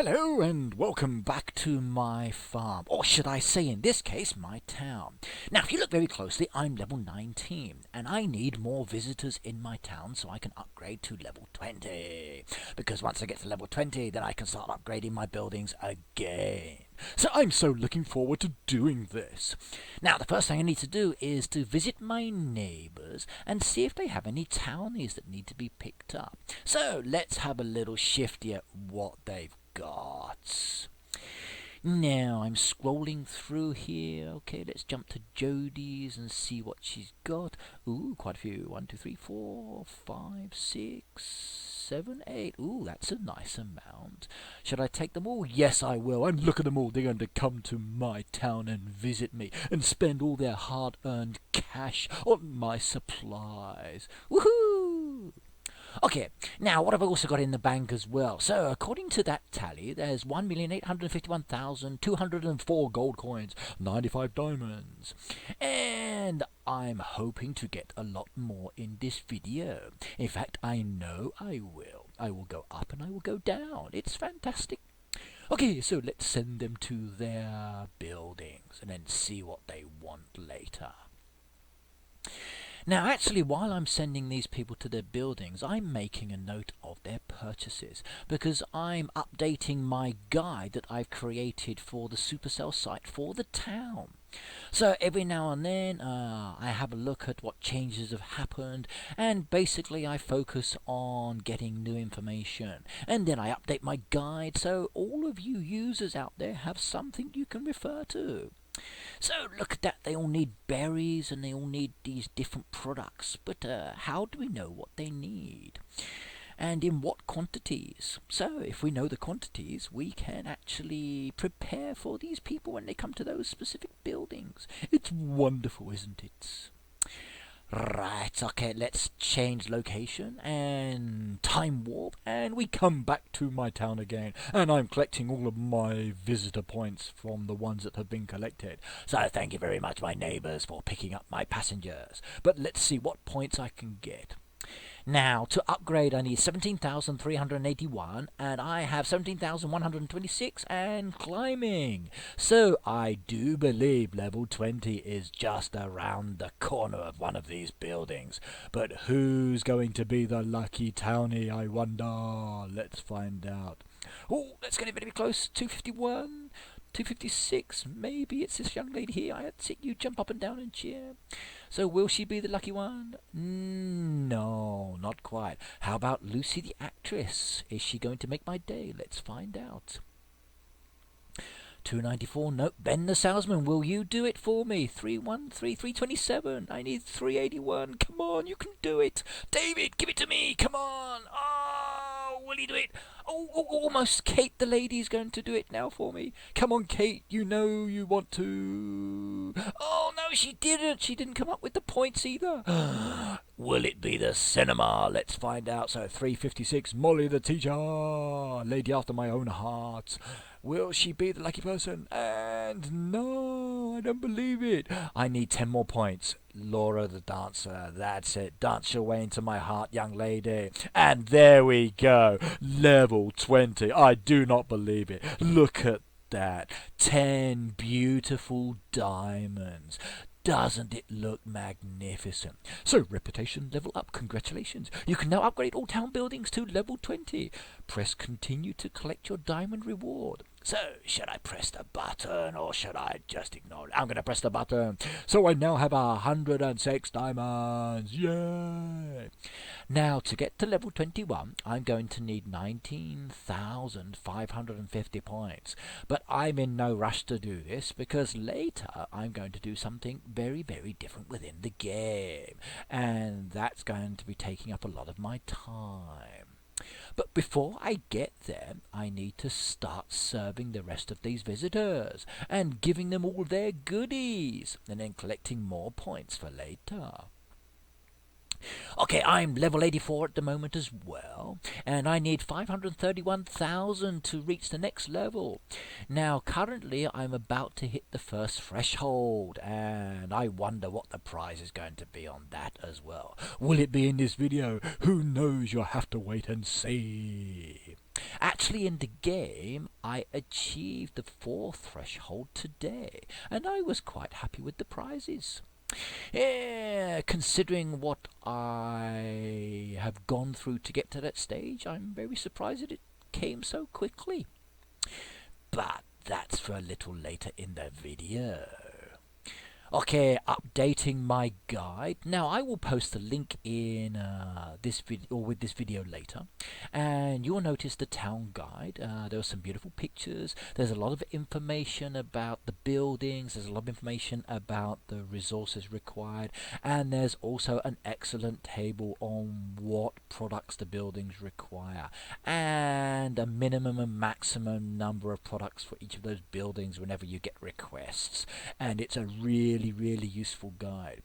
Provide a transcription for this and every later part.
Hello and welcome back to my farm, or should I say in this case my town. Now if you look very closely, I'm level 19 and I need more visitors in my town so I can upgrade to level 20. Because once I get to level 20 then I can start upgrading my buildings again. So I'm so looking forward to doing this. Now the first thing I need to do is to visit my neighbours and see if they have any townies that need to be picked up. So let's have a little shifty at what they've got. Now I'm scrolling through here. Okay, let's jump to Jodie's and see what she's got. Ooh, quite a few. 1, 2, 3, 4, 5, 6, 7, 8. Ooh, that's a nice amount. Should I take them all? Yes, I will. And look at them all. They're going to come to my town and visit me and spend all their hard-earned cash on my supplies. Woohoo! Okay, now what have I also got in the bank as well? So according to that tally, there's 1,851,204 gold coins, 95 diamonds, and I'm hoping to get a lot more in this video. In fact, I know I will. I will go up and I will go down. It's fantastic. Okay, so let's send them to their buildings and then see what they want later. Now actually, while I'm sending these people to their buildings, I'm making a note of their purchases because I'm updating my guide that I've created for the Supercell site for the town. So every now and then I have a look at what changes have happened, and basically I focus on getting new information, and then I update my guide so all of you users out there have something you can refer to. So look at that, they all need berries and they all need these different products, but how do we know what they need? And in what quantities? So if we know the quantities, we can actually prepare for these people when they come to those specific buildings. It's wonderful, isn't it? Right, okay, let's change location and time warp, and we come back to my town again, and I'm collecting all of my visitor points from the ones that have been collected. So thank you very much, my neighbours, for picking up my passengers. But let's see what points I can get. Now, to upgrade I need 17,381, and I have 17,126 and climbing. So I do believe level 20 is just around the corner of one of these buildings. But who's going to be the lucky townie, I wonder? Let's find out. Oh, let's get it very close. 251. 256, maybe it's this young lady here. I'd see you jump up and down and cheer. So will she be the lucky one? No, not quite. How about Lucy the actress? Is she going to make my day? Let's find out. 294, nope. Ben the salesman, will you do it for me? 313, 327. I need 381. Come on, you can do it. David, give it to me. Come on. Oh, will he do it? Oh, almost. Kate the lady's going to do it now for me. Come on, Kate, you know you want to. Oh, no, she didn't. She didn't come up with the points either. Will it be the cinema? Let's find out. So 356, Molly the teacher, lady after my own heart. Will she be the lucky person? And no, I don't believe it. I need 10 more points. Laura the dancer, that's it. Dance your way into my heart, young lady. And there we go. Level 20. I do not believe it. Look at that. 10 beautiful diamonds. Doesn't it look magnificent? So, reputation level up. Congratulations. You can now upgrade all town buildings to level 20. Press continue to collect your diamond reward. So, should I press the button or should I just ignore it? I'm going to press the button. So I now have 106 diamonds. Yay! Now, to get to level 21, I'm going to need 19,550 points. But I'm in no rush to do this because later I'm going to do something very, very different within the game. And that's going to be taking up a lot of my time. But before I get there, I need to start serving the rest of these visitors and giving them all their goodies and then collecting more points for later. Okay, I'm level 84 at the moment as well, and I need 531,000 to reach the next level. Now, currently, I'm about to hit the first threshold, and I wonder what the prize is going to be on that as well. Will it be in this video? Who knows? You'll have to wait and see. Actually, in the game, I achieved the 4th threshold today, and I was quite happy with the prizes. Yeah, considering what I have gone through to get to that stage, I'm very surprised that it came so quickly. But that's for a little later in the video. Okay, updating my guide. Now I will post a link in this video or with this video later, and you'll notice the town guide. There are some beautiful pictures. There's a lot of information about the buildings. There's a lot of information about the resources required, and there's also an excellent table on what products the buildings require, and a minimum and maximum number of products for each of those buildings whenever you get requests. And it's a really useful guide.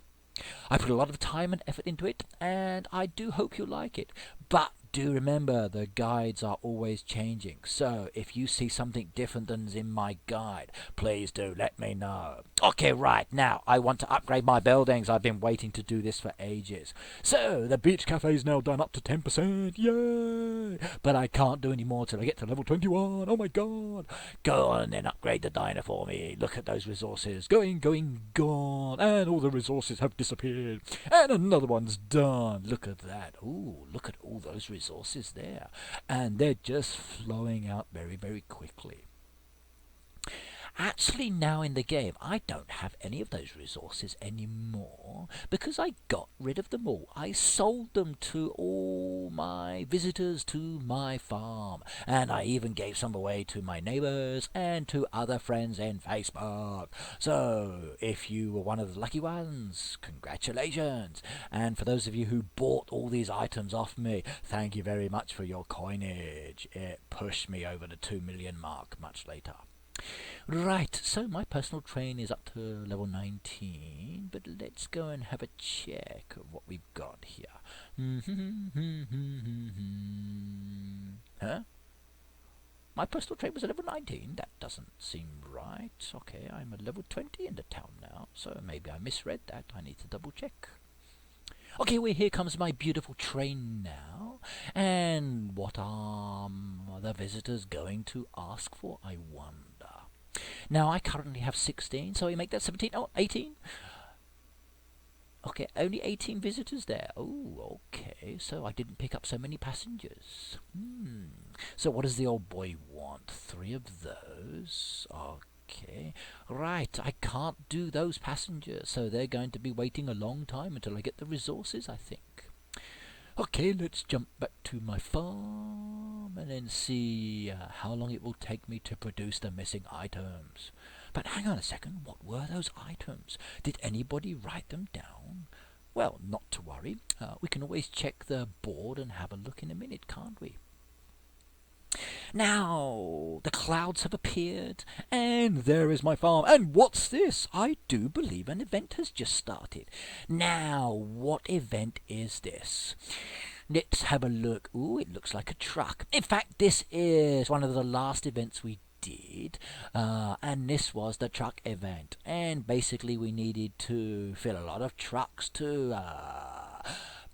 I put a lot of time and effort into it, and I do hope you like it. But do remember, the guides are always changing, so if you see something different than's in my guide, please do let me know. Okay, right, now I want to upgrade my buildings. I've been waiting to do this for ages. So the beach cafe's now done up to 10%, yay! But I can't do any more till I get to level 21. Oh my god! Go on and upgrade the diner for me. Look at those resources, going, gone, and all the resources have disappeared, and another one's done. Look at that. Ooh, look at all those resources there, and they're just flowing out very quickly. Actually, now in the game, I don't have any of those resources anymore because I got rid of them all. I sold them to all my visitors to my farm, and I even gave some away to my neighbors and to other friends in Facebook. So, if you were one of the lucky ones, congratulations. And for those of you who bought all these items off me, thank you very much for your coinage. It pushed me over the 2 million mark much later. Right, so my personal train is up to level 19, but let's go and have a check of what we've got here. Huh? My personal train was at level 19? That doesn't seem right. Okay, I'm at level 20 in the town now, so maybe I misread that. I need to double check. Okay, well, here comes my beautiful train now. And what are the visitors going to ask for, I wonder? Now, I currently have 16, so we make that 17. Oh, 18. Okay, only 18 visitors there. Oh, okay, so I didn't pick up so many passengers. So what does the old boy want? 3 of those? Okay, right, I can't do those passengers, so they're going to be waiting a long time until I get the resources, I think. Okay, let's jump back to my farm and then see how long it will take me to produce the missing items. But hang on a second, what were those items? Did anybody write them down? Well, not to worry. We can always check the board and have a look in a minute, can't we? Now, the clouds have appeared, and there is my farm. And what's this? I do believe an event has just started. Now, what event is this? Let's have a look. Ooh, it looks like a truck. In fact, this is one of the last events we did, and this was the truck event. And basically, we needed to fill a lot of trucks to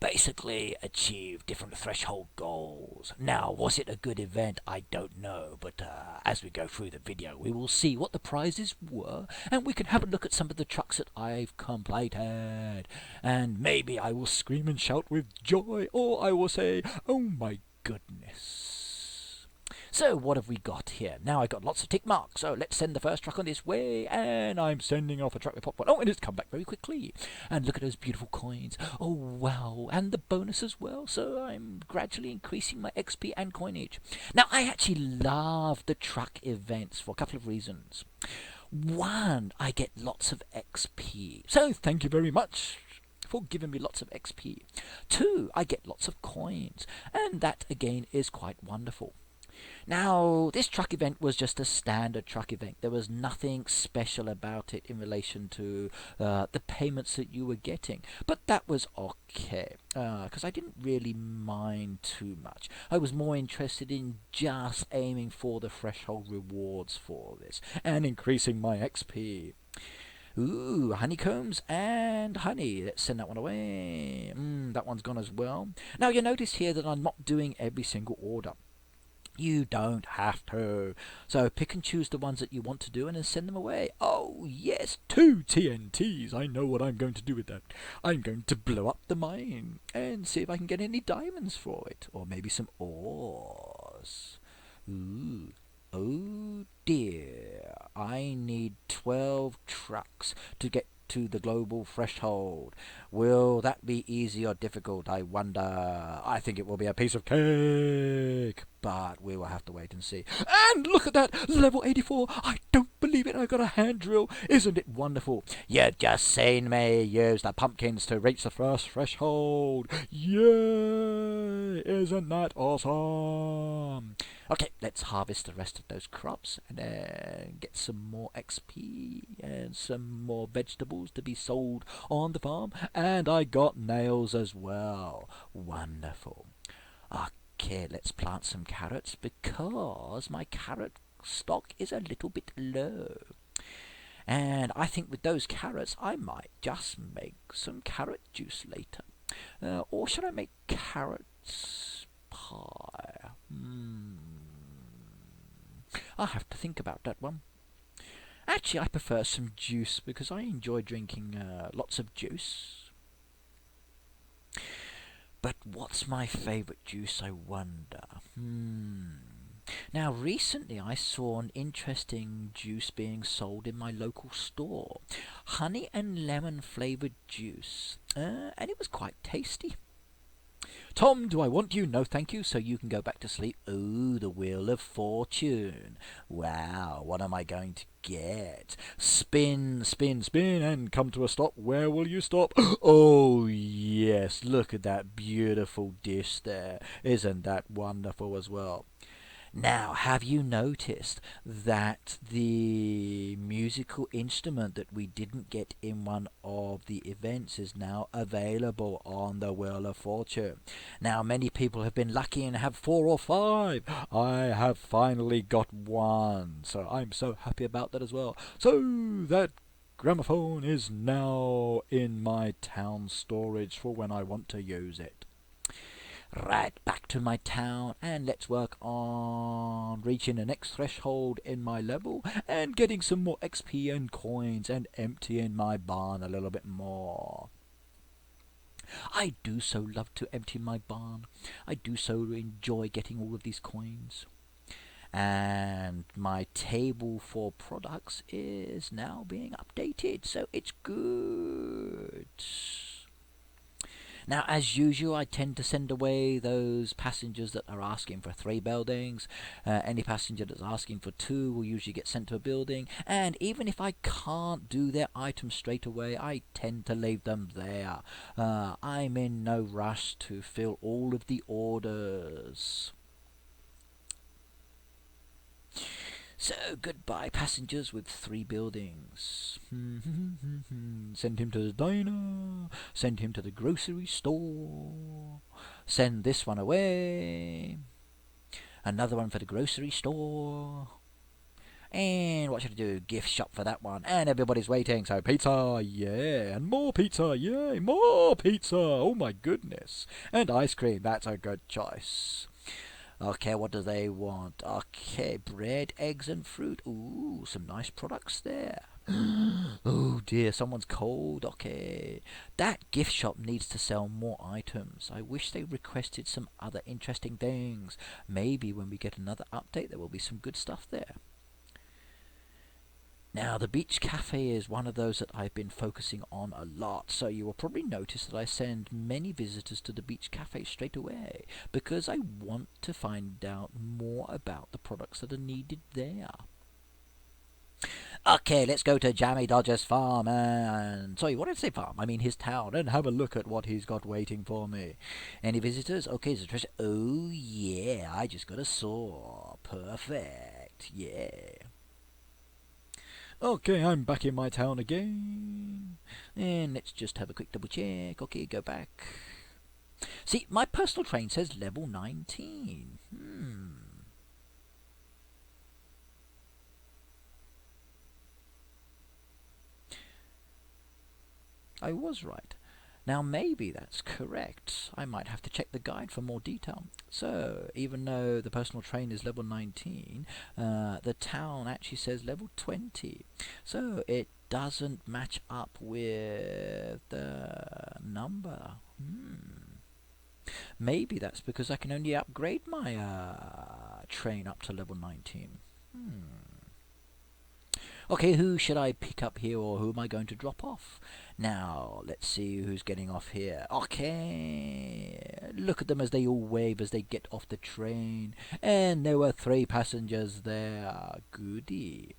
basically achieve different threshold goals. Now, was it a good event? I don't know, but as we go through the video, we will see what the prizes were, and we can have a look at some of the trucks that I've completed. And maybe I will scream and shout with joy, or I will say, oh my goodness. So what have we got here? Now I got lots of tick marks, so let's send the first truck on this way, and I'm sending off a truck with popcorn. Oh, and it's come back very quickly. And look at those beautiful coins. Oh, wow. And the bonus as well, so I'm gradually increasing my XP and coinage. Now, I actually love the truck events for a couple of reasons. One, I get lots of XP, so thank you very much for giving me lots of XP. 2, I get lots of coins, and that again is quite wonderful. Now, this truck event was just a standard truck event. There was nothing special about it in relation to the payments that you were getting. But that was okay, because I didn't really mind too much. I was more interested in just aiming for the threshold rewards for this and increasing my XP. Ooh, honeycombs and honey. Let's send that one away. That one's gone as well. Now, you notice here that I'm not doing every single order. You don't have to. So pick and choose the ones that you want to do and then send them away. Oh, yes, 2 TNTs. I know what I'm going to do with that. I'm going to blow up the mine and see if I can get any diamonds for it. Or maybe some ores. Ooh. Oh dear. I need 12 trucks to get to the global threshold. Will that be easy or difficult, I wonder? I think it will be a piece of cake, but we will have to wait and see. And look at that! Level 84! I don't believe it! I got a hand drill! Isn't it wonderful? You just seen me use the pumpkins to reach the first threshold! Yay! Isn't that awesome? Okay, let's harvest the rest of those crops and then get some more XP and some more vegetables to be sold on the farm. And I got nails as well. Wonderful. Okay, let's plant some carrots because my carrot stock is a little bit low. And I think with those carrots, I might just make some carrot juice later. Or should I make carrots pie? I'll have to think about that one. Actually, I prefer some juice because I enjoy drinking lots of juice. But what's my favourite juice, I wonder? Now, recently I saw an interesting juice being sold in my local store. Honey and lemon flavoured juice. And it was quite tasty. Tom, do I want you? No, thank you, so you can go back to sleep. Ooh, the Wheel of Fortune. Wow, what am I going to get? Spin, spin, spin, and come to a stop. Where will you stop? Oh, yes, look at that beautiful dish there. Isn't that wonderful as well? Now, have you noticed that the musical instrument that we didn't get in one of the events is now available on the Wheel of Fortune? Now, many people have been lucky and have 4 or 5. I have finally got one, so I'm so happy about that as well. So, that gramophone is now in my town storage for when I want to use it. Right, back to my town, and let's work on reaching the next threshold in my level and getting some more XP and coins and emptying my barn a little bit more. I do so love to empty my barn. I do so enjoy getting all of these coins. And my table for products is now being updated, so it's good. Now, as usual, I tend to send away those passengers that are asking for 3 buildings. Any passenger that's asking for 2 will usually get sent to a building. And even if I can't do their item straight away, I tend to leave them there. I'm in no rush to fill all of the orders. So, goodbye, passengers with 3 buildings. Send him to the diner. Send him to the grocery store. Send this one away. Another one for the grocery store. And what should I do? Gift shop for that one. And everybody's waiting. So pizza, yeah. And more pizza, yay. More pizza. Oh my goodness. And ice cream. That's a good choice. Okay, what do they want? Okay, bread, eggs, and fruit. Ooh, some nice products there. Oh dear, someone's cold. Okay. That gift shop needs to sell more items. I wish they requested some other interesting things. Maybe when we get another update, there will be some good stuff there. Now, the beach cafe is one of those that I've been focusing on a lot, so you will probably notice that I send many visitors to the beach cafe straight away, because I want to find out more about the products that are needed there. Okay, let's go to Jammy Dodger's farm and... Sorry, what did I say farm? I mean his town, and have a look at what he's got waiting for me. Any visitors? Okay, so treasure... Oh, yeah, I just got a saw. Perfect, yeah. Okay, I'm back in my town again. And let's just have a quick double check. Okay, go back. See, my personal train says level 19. I was right. Now maybe that's correct. I might have to check the guide for more detail. So even though the personal trainer is level 19, the town actually says level 20. So it doesn't match up with the number. Maybe that's because I can only upgrade my train up to level 19. Okay, who should I pick up here, or who am I going to drop off? Now, let's see who's getting off here. Okay, look at them as they all wave as they get off the train. And there were 3 passengers there. Goody.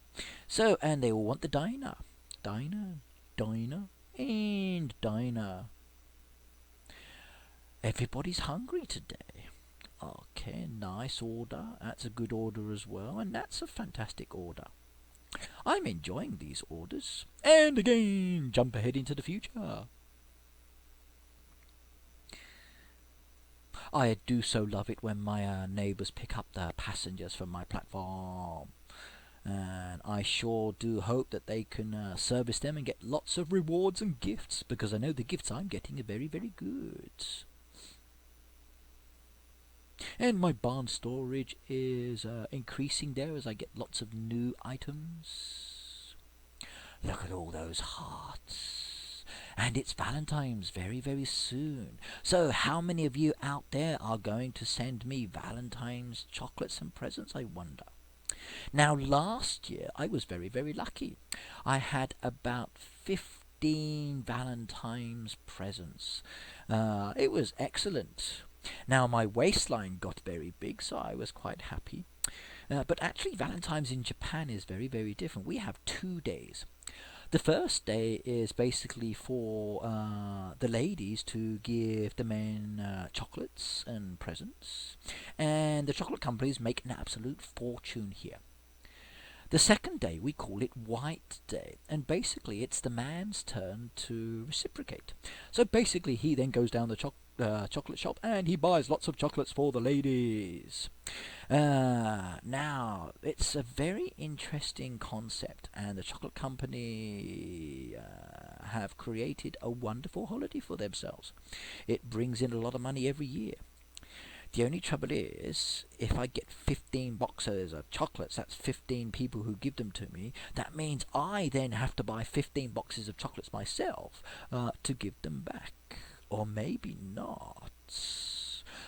So, and they all want the diner. Diner, and diner. Everybody's hungry today. Okay, nice order. That's a good order as well, and that's a fantastic order. I'm enjoying these orders. And again, jump ahead into the future. I do so love it when my neighbours pick up the passengers from my platform. And I sure do hope that they can service them and get lots of rewards and gifts, because I know the gifts I'm getting are very, very good. And my barn storage is increasing there as I get lots of new items. Look at all those hearts. And it's Valentine's very, very soon. So how many of you out there are going to send me Valentine's chocolates and presents, I wonder? Now, last year I was very, very lucky. I had about 15 Valentine's presents. It was excellent. Now, my waistline got very big, so I was quite happy. But actually, Valentine's in Japan is very, very different. We have 2 days. The first day is basically for the ladies to give the men chocolates and presents. And the chocolate companies make an absolute fortune here. The second day, we call it White Day, and basically it's the man's turn to reciprocate. So basically he then goes down the chocolate shop and he buys lots of chocolates for the ladies. Now, it's a very interesting concept, and the chocolate company have created a wonderful holiday for themselves. It brings in a lot of money every year. The only trouble is, if I get 15 boxes of chocolates, that's 15 people who give them to me. That means I then have to buy 15 boxes of chocolates myself to give them back. Or maybe not.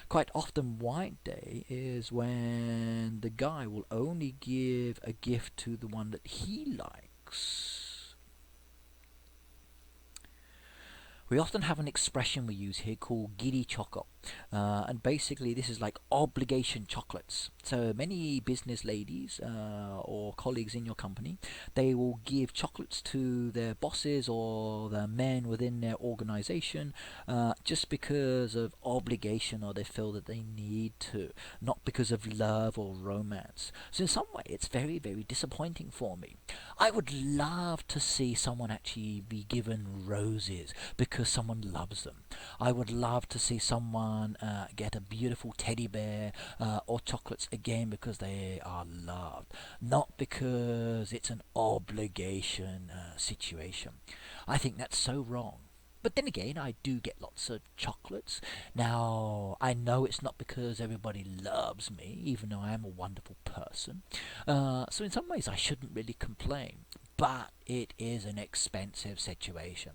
Quite often, White Day is when the guy will only give a gift to the one that he likes. We often have an expression we use here called giri choco, and basically this is like obligation chocolates. So many business ladies or colleagues in your company, they will give chocolates to their bosses or the men within their organization just because of obligation, or they feel that they need to, not because of love or romance. So in some way it's very, very disappointing for me. I would love to see someone actually be given roses because someone loves them. I would love to see someone get a beautiful teddy bear or chocolates again because they are loved, not because it's an obligation situation. I think that's so wrong. But then again, I do get lots of chocolates. Now, I know it's not because everybody loves me, even though I am a wonderful person. So in some ways I shouldn't really complain. But it is an expensive situation,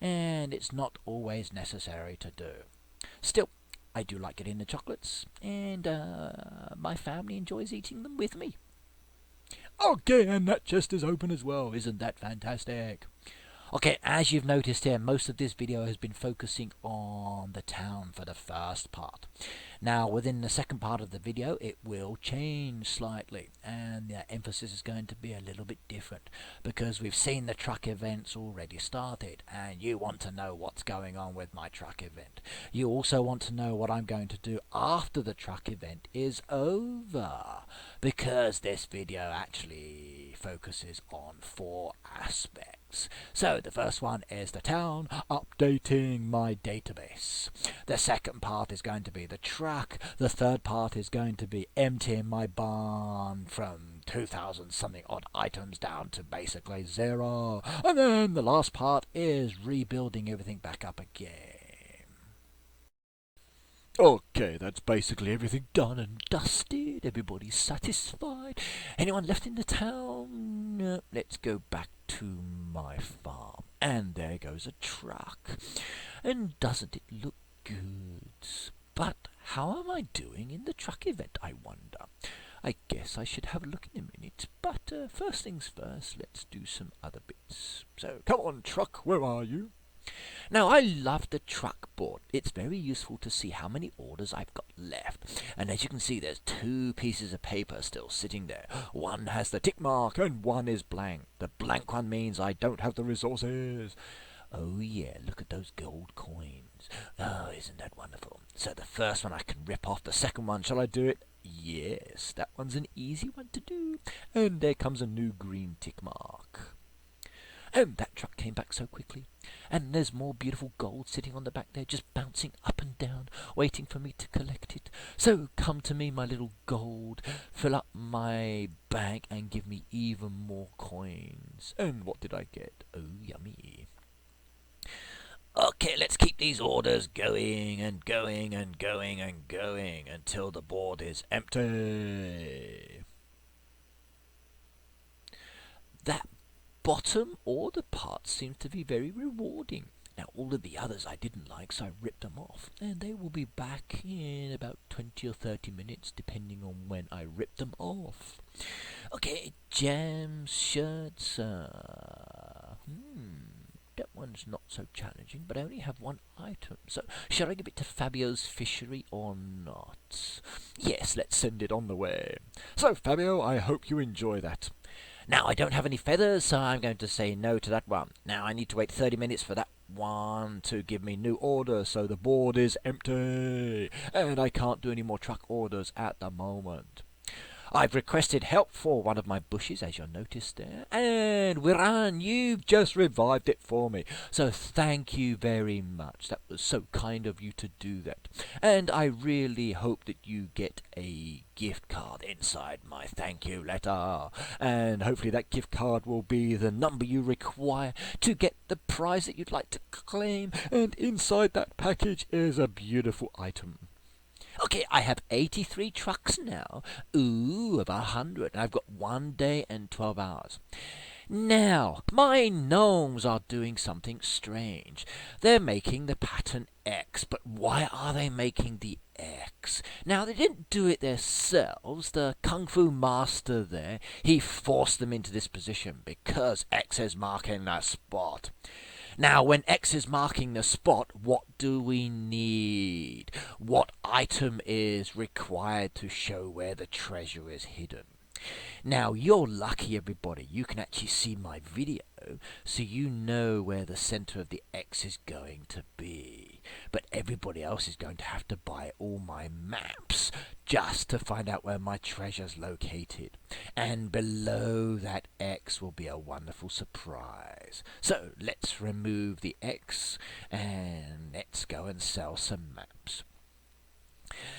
and it's not always necessary to do. Still, I do like getting the chocolates, and my family enjoys eating them with me. Okay, and that chest is open as well. Isn't that fantastic? Okay, as you've noticed here, most of this video has been focusing on the town for the first part. Now, within the second part of the video, it will change slightly, and the emphasis is going to be a little bit different, because we've seen the truck events already started, and you want to know what's going on with my truck event. You also want to know what I'm going to do after the truck event is over, because this video actually focuses on 4 aspects. So the first one is the town, updating my database. The second part is going to be the truck. The third part is going to be emptying my barn from 2,000 something odd items down to basically 0. And then the last part is rebuilding everything back up again. Okay, that's basically everything done and dusted. Everybody's satisfied. Anyone left in the town? No, let's go back to my farm. And there goes a truck. And doesn't it look good? But how am I doing in the truck event, I wonder? I guess I should have a look in a minute. But first things first, let's do some other bits. So, come on, truck, where are you? Now, I love the truck board. It's very useful to see how many orders I've got left. And as you can see, there's 2 pieces of paper still sitting there. One has the tick mark and one is blank. The blank one means I don't have the resources. Oh yeah, look at those gold coins. Oh, isn't that wonderful? So the first one I can rip off. The second one, shall I do it? Yes, that one's an easy one to do. And there comes a new green tick mark. And that truck came back so quickly. And there's more beautiful gold sitting on the back there, just bouncing up and down, waiting for me to collect it. So come to me, my little gold, fill up my bag and give me even more coins. And what did I get? Oh, yummy. Okay, let's keep these orders going and going and going and going until the board is empty. That bottom order part seems to be very rewarding. Now, all of the others I didn't like, so I ripped them off. And they will be back in about 20 or 30 minutes, depending on when I rip them off. Okay, jams, shirts, that one's not so challenging, but I only have 1 item. So, shall I give it to Fabio's fishery or not? Yes, let's send it on the way. So, Fabio, I hope you enjoy that. Now, I don't have any feathers, so I'm going to say no to that one. Now, I need to wait 30 minutes for that one to give me new orders, so the board is empty. And I can't do any more truck orders at the moment. I've requested help for one of my bushes, as you'll notice there. And Wiran, you've just revived it for me. So thank you very much. That was so kind of you to do that. And I really hope that you get a gift card inside my thank you letter. And hopefully that gift card will be the number you require to get the prize that you'd like to claim. And inside that package is a beautiful item. Okay, I have 83 trucks now. Ooh, about 100. I've got 1 day and 12 hours. Now, my gnomes are doing something strange. They're making the pattern X, but why are they making the X? Now, they didn't do it themselves. The Kung Fu master there, he forced them into this position because X is marking the spot. Now, when X is marking the spot, what do we need? What item is required to show where the treasure is hidden? Now, you're lucky, everybody. You can actually see my video, so you know where the center of the X is going to be. But everybody else is going to have to buy all my maps just to find out where my treasure's located. And below that X will be a wonderful surprise. So, let's remove the X and let's go and sell some maps.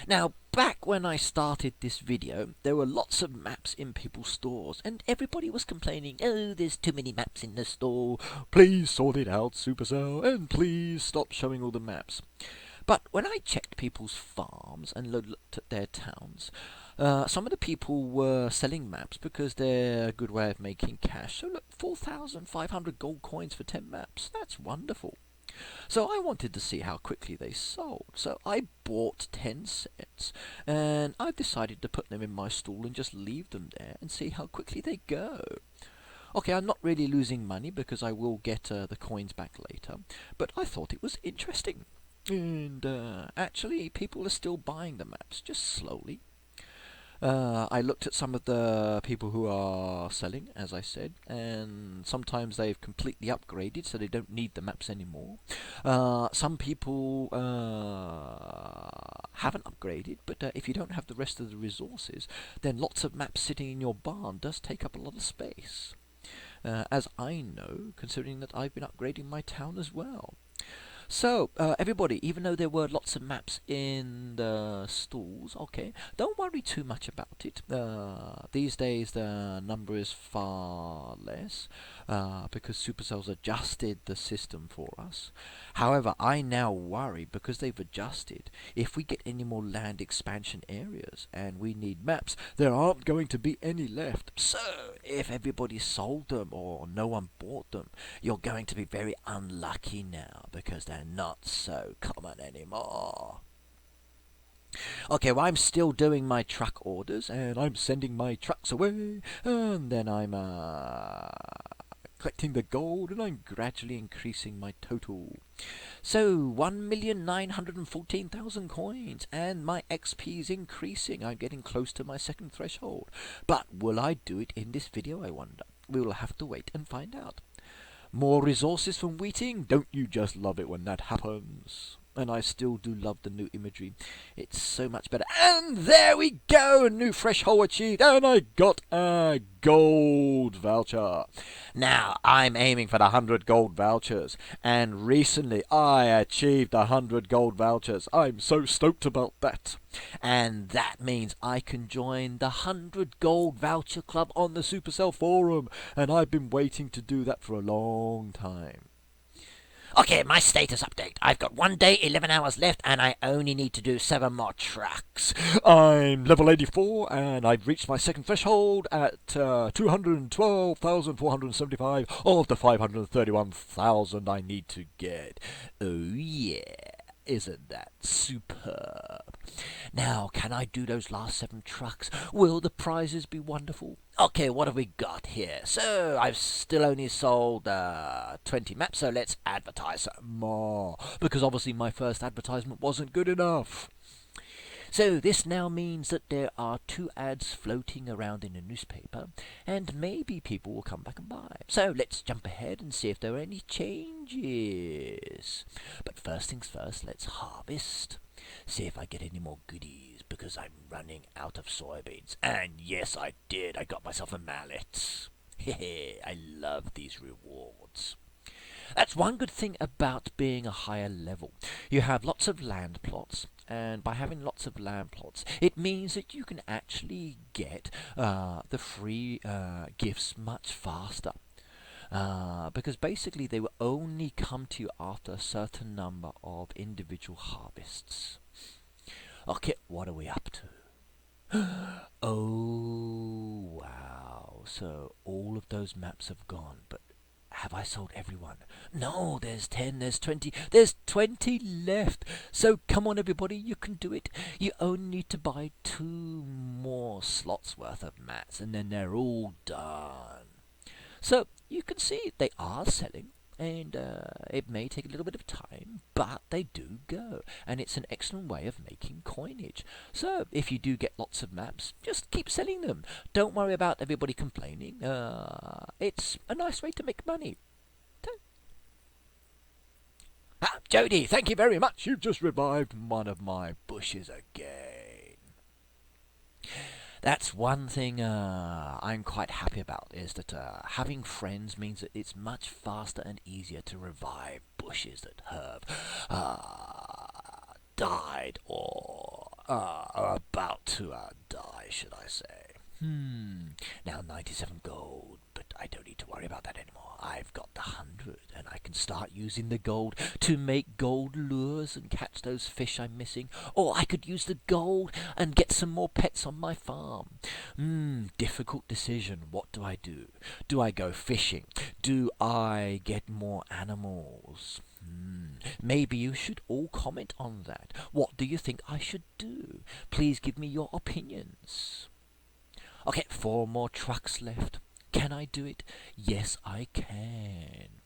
Now, back when I started this video, there were lots of maps in people's stores, and everybody was complaining, oh, there's too many maps in the store, please sort it out, Supercell, and please stop showing all the maps. But when I checked people's farms and looked at their towns, some of the people were selling maps because they're a good way of making cash. So look, 4,500 gold coins for 10 maps, that's wonderful. So I wanted to see how quickly they sold. So I bought 10 sets, and I've decided to put them in my stall and just leave them there and see how quickly they go. Okay, I'm not really losing money because I will get the coins back later, but I thought it was interesting. And actually, people are still buying the maps, just slowly. I looked at some of the people who are selling, as I said, and sometimes they've completely upgraded, so they don't need the maps anymore. Some people haven't upgraded, but if you don't have the rest of the resources, then lots of maps sitting in your barn does take up a lot of space. As I know, considering that I've been upgrading my town as well. So, everybody, even though there were lots of maps in the stalls, okay, don't worry too much about it. These days the number is far less, because Supercell's adjusted the system for us. However, I now worry, because they've adjusted, if we get any more land expansion areas and we need maps, there aren't going to be any left. So, if everybody sold them or no one bought them, you're going to be very unlucky now, because they're not so common anymore. Okay, well, I'm still doing my truck orders, and I'm sending my trucks away, and then I'm collecting the gold, and I'm gradually increasing my total. So, 1,914,000 coins, and my XP is increasing. I'm getting close to my second threshold. But will I do it in this video, I wonder? We will have to wait and find out. More resources from Wheating? Don't you just love it when that happens? And I still do love the new imagery. It's so much better. And there we go! A new threshold achieved. And I got a gold voucher. Now, I'm aiming for the 100 gold vouchers. And recently, I achieved 100 gold vouchers. I'm so stoked about that. And that means I can join the 100 gold voucher club on the Supercell forum. And I've been waiting to do that for a long time. Okay, my status update. I've got 1 day, 11 hours left, and I only need to do 7 more tracks. I'm level 84, and I've reached my second threshold at 212,475 of the 531,000 I need to get. Oh yeah. Isn't that superb? Now, can I do those last 7 trucks? Will the prizes be wonderful? Okay, what have we got here? So, I've still only sold 20 maps, so let's advertise more. Because obviously my first advertisement wasn't good enough. So this now means that there are 2 ads floating around in the newspaper, and maybe people will come back and buy. So let's jump ahead and see if there are any changes. But first things first, let's harvest. See if I get any more goodies, because I'm running out of soybeans. And yes, I did. I got myself a mallet. Hehe, I love these rewards. That's one good thing about being a higher level. You have lots of land plots, and by having lots of land plots, it means that you can actually get the free gifts much faster. Because basically they will only come to you after a certain number of individual harvests. Okay, what are we up to? Oh, wow. So all of those maps have gone, but have I sold everyone? No, there's 10, there's 20, there's 20 left. So come on everybody, you can do it. You only need to buy 2 more slots worth of mats, and then they're all done. So you can see they are selling, and it may take a little bit of time, but they do go, and it's an excellent way of making coinage. So if you do get lots of maps, just keep selling them. Don't worry about everybody complaining. It's a nice way to make money. Jody, thank you very much. You've just revived one of my bushes again. That's one thing I'm quite happy about, is that having friends means that it's much faster and easier to revive bushes that have died or are about to die, should I say. Now 97 gold, but I don't need to worry about that anymore. I've got the 100, and I can start using the gold to make gold lures and catch those fish I'm missing. Or I could use the gold and get some more pets on my farm. Difficult decision. What do I do? Do I go fishing? Do I get more animals? Maybe you should all comment on that. What do you think I should do? Please give me your opinions. Okay, 4 more trucks left. Can I do it? Yes, I can.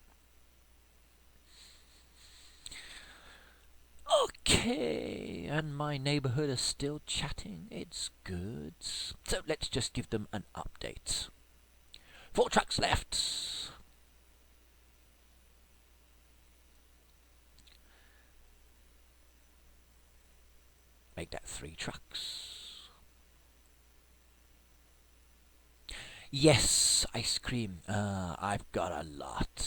Okay, and my neighborhood is still chatting. It's good. So let's just give them an update. 4 trucks left. Make that 3 trucks. Yes, ice cream. I've got a lot.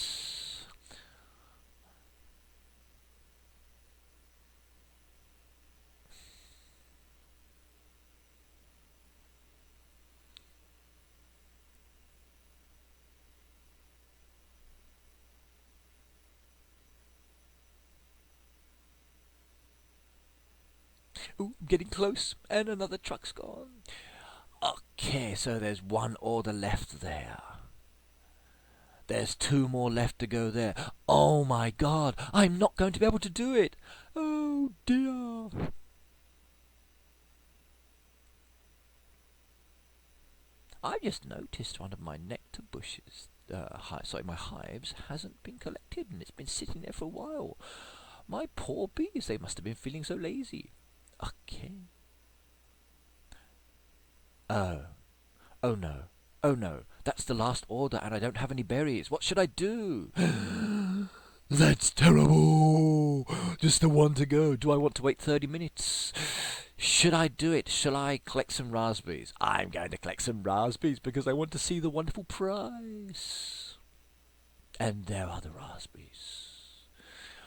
Ooh, I'm getting close, and another truck's gone. Okay, so there's one order left there. There's 2 more left to go there. Oh my god, I'm not going to be able to do it. Oh dear. I just noticed one of my nectar bushes, my hives, hasn't been collected and it's been sitting there for a while. My poor bees, they must have been feeling so lazy. Okay. Oh. Oh no. Oh no. That's the last order and I don't have any berries. What should I do? That's terrible. Just the one to go. Do I want to wait 30 minutes? Should I do it? Shall I collect some raspberries? I'm going to collect some raspberries because I want to see the wonderful prize. And there are the raspberries.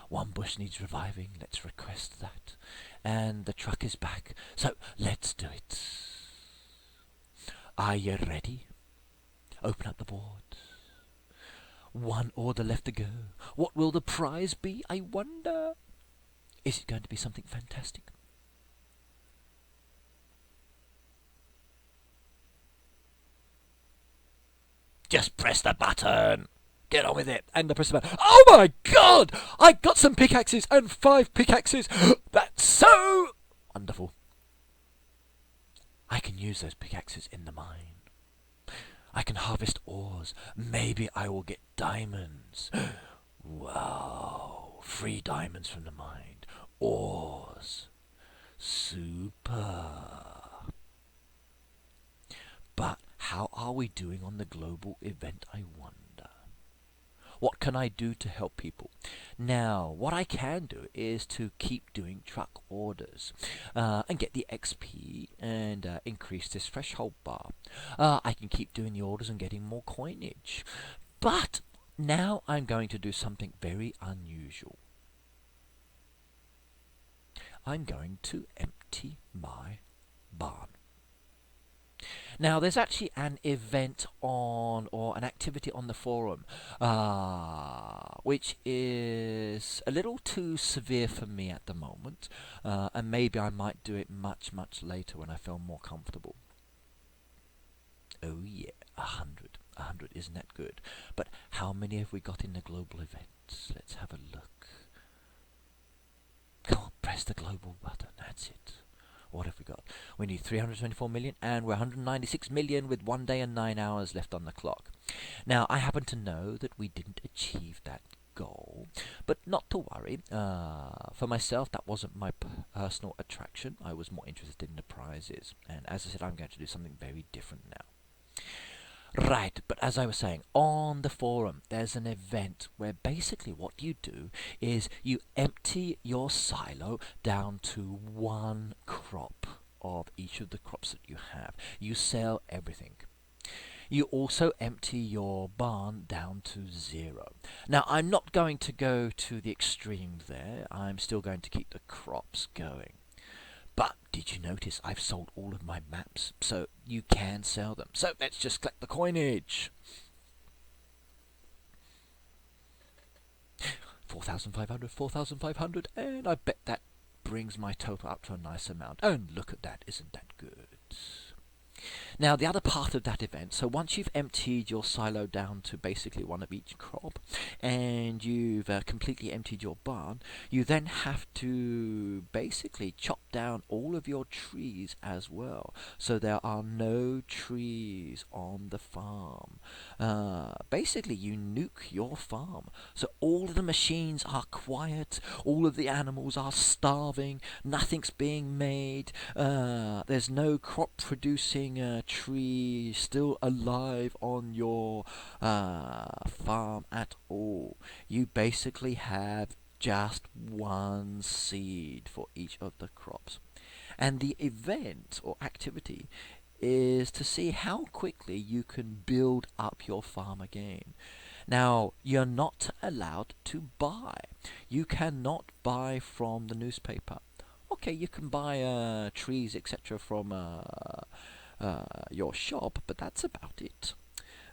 One bush needs reviving. Let's request that. And the truck is back. So let's do it. Are you ready? Open up the board. 1 order left to go. What will the prize be, I wonder? Is it going to be something fantastic? Just press the button. Get on with it. And I press the button. Oh my god! I got some pickaxes and 5 pickaxes. That's so wonderful. I can use those pickaxes in the mine. I can harvest ores. Maybe I will get diamonds. Wow. 3 diamonds from the mine. Ores. Super. But how are we doing on the global event, I wonder? What can I do to help people? Now, what I can do is to keep doing truck orders and get the XP and increase this threshold bar. I can keep doing the orders and getting more coinage. But now I'm going to do something very unusual. I'm going to empty my barn. Now, there's actually an event on, or an activity on the forum, which is a little too severe for me at the moment, and maybe I might do it much, much later when I feel more comfortable. Oh yeah, 100. 100, isn't that good? But how many have we got in the global events? Let's have a look. Come on, press the global button, that's it. What have we got? We need 324 million, and we're 196 million with 1 day and 9 hours left on the clock. Now, I happen to know that we didn't achieve that goal, but not to worry. For myself, that wasn't my personal attraction. I was more interested in the prizes, and as I said, I'm going to do something very different now. Right, but as I was saying, on the forum, there's an event where basically what you do is you empty your silo down to 1 crop of each of the crops that you have. You sell everything. You also empty your barn down to 0. Now, I'm not going to go to the extreme there. I'm still going to keep the crops going. But did you notice I've sold all of my maps, so you can sell them. So let's just collect the coinage. 4,500, 4,500, and I bet that brings my total up to a nice amount. Oh, and look at that, isn't that good? Now, the other part of that event, so once you've emptied your silo down to basically 1 of each crop, and you've completely emptied your barn, you then have to basically chop down all of your trees as well. So there are no trees on the farm. Basically, you nuke your farm. So all of the machines are quiet, all of the animals are starving, nothing's being made, there's no crop producing tree still alive on your farm at all. You basically have just 1 seed for each of the crops. And the event or activity is to see how quickly you can build up your farm again. Now, you're not allowed to buy. You cannot buy from the newspaper. Okay, you can buy trees, etc. from your shop, but that's about it.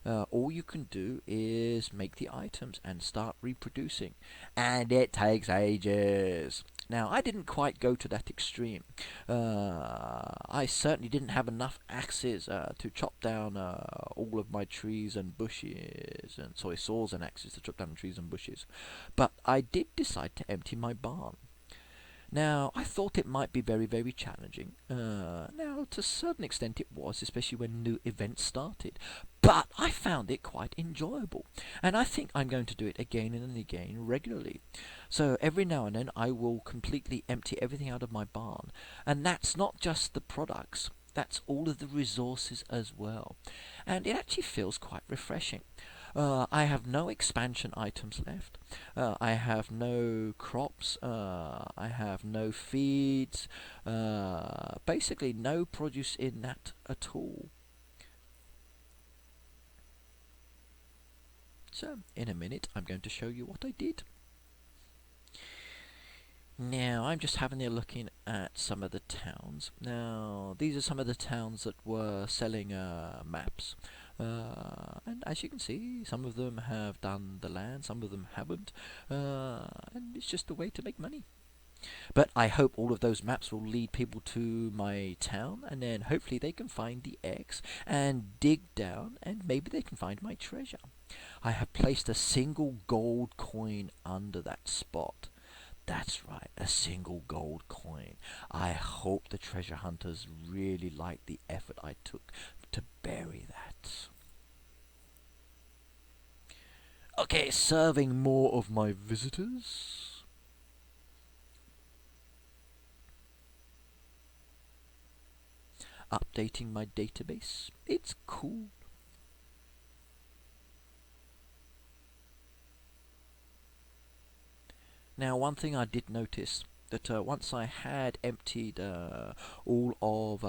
All you can do is make the items and start reproducing, and it takes ages. Now, I didn't quite go to that extreme. I certainly didn't have enough axes to chop down all of my trees and bushes, and sorry, saws and axes to chop down trees and bushes. But I did decide to empty my barn. Now, I thought it might be very, very challenging. Now, to a certain extent it was, especially when new events started. But I found it quite enjoyable. And I think I'm going to do it again and again regularly. So every now and then I will completely empty everything out of my barn. And that's not just the products. That's all of the resources as well. And it actually feels quite refreshing. I have no expansion items left. I have no crops. I have no feeds. Basically, no produce in that at all. So, in a minute, I'm going to show you what I did. Now, I'm just having a looking at some of the towns. Now, these are some of the towns that were selling maps. And as you can see, some of them have done the land, some of them haven't. And it's just a way to make money. But I hope all of those maps will lead people to my town, and then hopefully they can find the X and dig down, and maybe they can find my treasure. I have placed a single gold coin under that spot. That's right, a single gold coin. I hope the treasure hunters really liked the effort I took to bury that. Okay, serving more of my visitors. Updating my database. It's cool. Now, one thing I did notice, that once I had emptied all of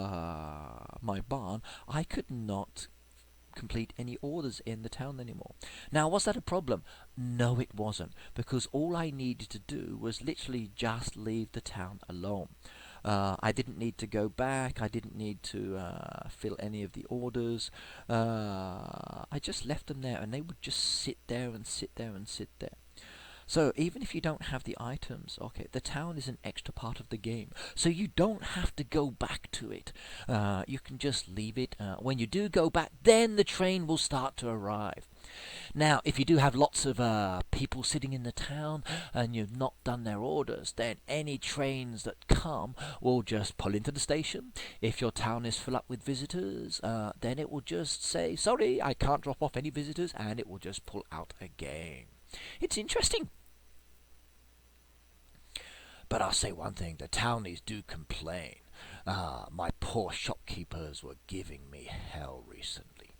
my barn, I could not complete any orders in the town anymore. Now, was that a problem? No, it wasn't, because all I needed to do was literally just leave the town alone. I didn't need to go back. I didn't need to fill any of the orders. I just left them there, and they would just sit there and sit there and sit there. So even if you don't have the items, okay, the town is an extra part of the game. So you don't have to go back to it. You can just leave it. When you do go back, then the train will start to arrive. Now, if you do have lots of people sitting in the town and you've not done their orders, then any trains that come will just pull into the station. If your town is full up with visitors, then it will just say, sorry, I can't drop off any visitors, and it will just pull out again. It's interesting. But I'll say one thing, the townies do complain. My poor shopkeepers were giving me hell recently.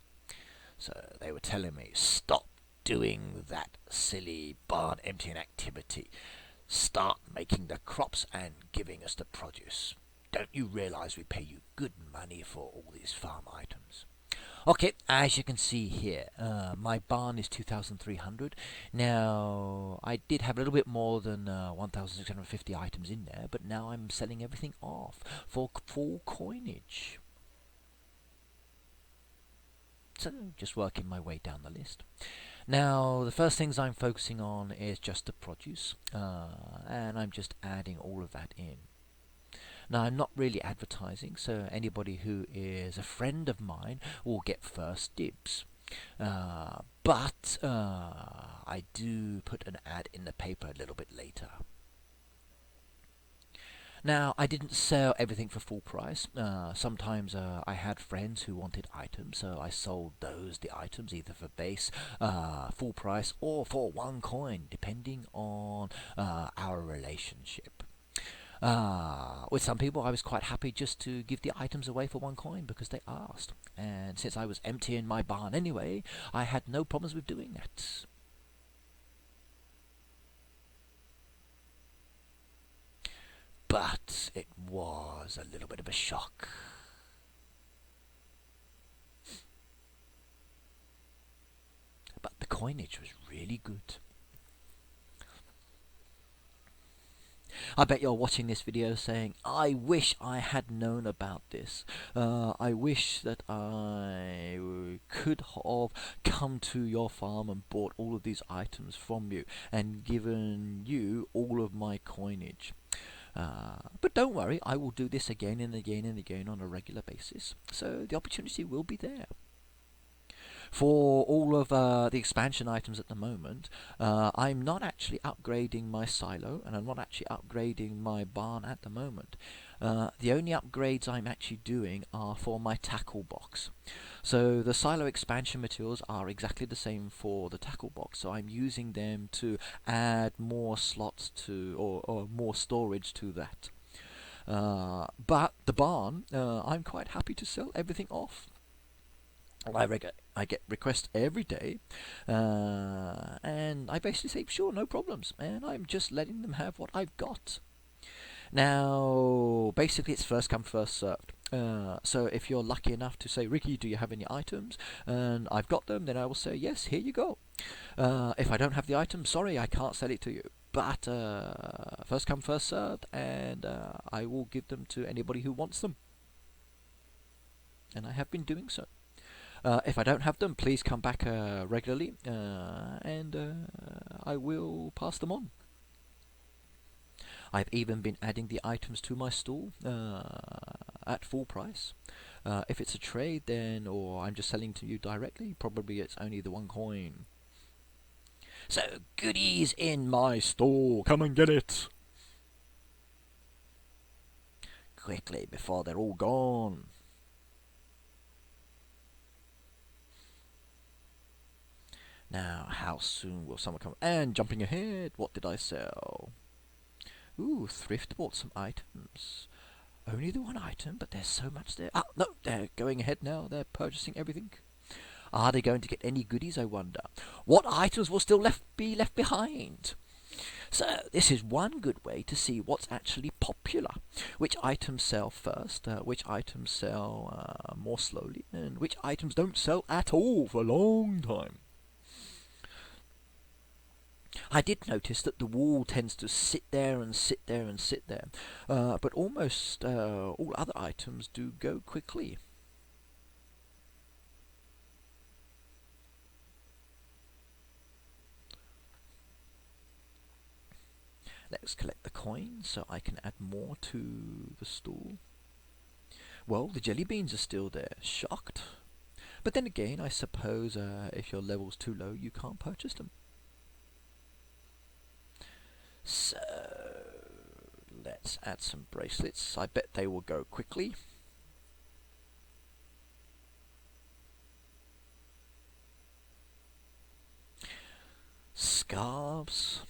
So they were telling me, stop doing that silly barn emptying activity. Start making the crops and giving us the produce. Don't you realize we pay you good money for all these farm items? Okay, as you can see here, my barn is 2,300. Now, I did have a little bit more than 1,650 items in there, but now I'm selling everything off for full coinage. So, just working my way down the list. Now, the first things I'm focusing on is just the produce, and I'm just adding all of that in. Now, I'm not really advertising, so anybody who is a friend of mine will get first dibs. But I do put an ad in the paper a little bit later. Now, I didn't sell everything for full price. Sometimes I had friends who wanted items, so I sold the items either for base, full price, or for 1 coin, depending on our relationship. With some people, I was quite happy just to give the items away for 1 coin because they asked. And since I was emptying my barn anyway, I had no problems with doing that. But it was a little bit of a shock. But the coinage was really good. I bet you're watching this video saying, I wish I had known about this. I wish that I could have come to your farm and bought all of these items from you and given you all of my coinage. But don't worry, I will do this again and again and again on a regular basis. So the opportunity will be there. For all of the expansion items at the moment, I'm not actually upgrading my silo, and I'm not actually upgrading my barn at the moment. The only upgrades I'm actually doing are for my tackle box. So the silo expansion materials are exactly the same for the tackle box, so I'm using them to add more slots to, or more storage to that. But the barn, I'm quite happy to sell everything off. I get requests every day, and I basically say, sure, no problems, and I'm just letting them have what I've got. Now, basically, it's first come, first served. So if you're lucky enough to say, Ricky, do you have any items? And I've got them, then I will say, yes, here you go. If I don't have the item, sorry, I can't sell it to you. But first come, first served, and I will give them to anybody who wants them. And I have been doing so. If I don't have them, please come back regularly, and I will pass them on. I've even been adding the items to my stall at full price. If it's a trade, then, or I'm just selling to you directly, probably it's only the 1 coin. So, goodies in my store, come and get it! Quickly, before they're all gone. Now, how soon will someone come? And jumping ahead, what did I sell? Ooh, Thrift bought some items. Only the 1 item, but there's so much there. Ah, no, they're going ahead now. They're purchasing everything. Are they going to get any goodies, I wonder? What items will still be left behind? So, this is one good way to see what's actually popular. Which items sell first, which items sell more slowly, and which items don't sell at all for a long time. I did notice that the wool tends to sit there and sit there and sit there, but almost all other items do go quickly. Let's collect the coins so I can add more to the stall. Well, the jelly beans are still there. Shocked. But then again, I suppose if your level's too low, you can't purchase them. So, let's add some bracelets. I bet they will go quickly. Scarves.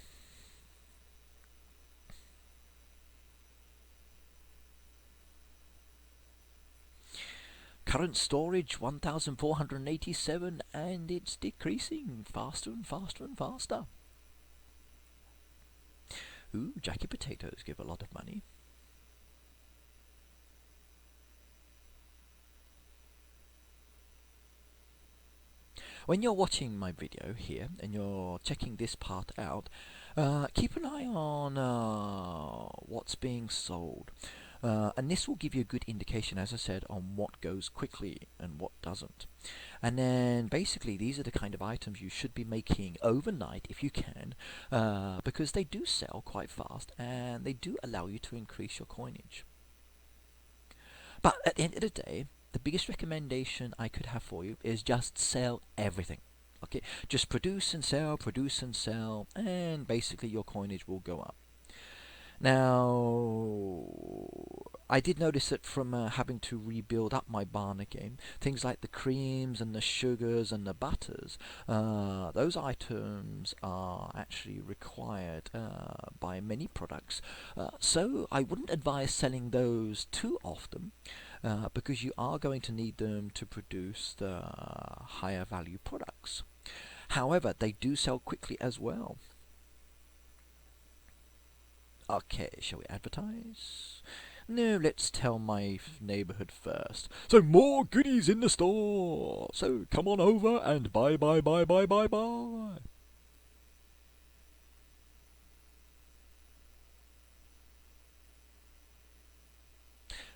Current storage 1487, and it's decreasing faster and faster and faster. Ooh, Jackie potatoes give a lot of money. When you're watching my video here and you're checking this part out, keep an eye on what's being sold. And this will give you a good indication, as I said, on what goes quickly and what doesn't. And then basically these are the kind of items you should be making overnight if you can, because they do sell quite fast and they do allow you to increase your coinage. But at the end of the day, the biggest recommendation I could have for you is just sell everything. Okay, just produce and sell, and basically your coinage will go up. Now, I did notice that from having to rebuild up my barn again, things like the creams and the sugars and the butters, those items are actually required by many products. So I wouldn't advise selling those too often, because you are going to need them to produce the higher value products. However, they do sell quickly as well. Okay, shall we advertise? No, let's tell my neighborhood first. So more goodies in the store. So come on over and buy.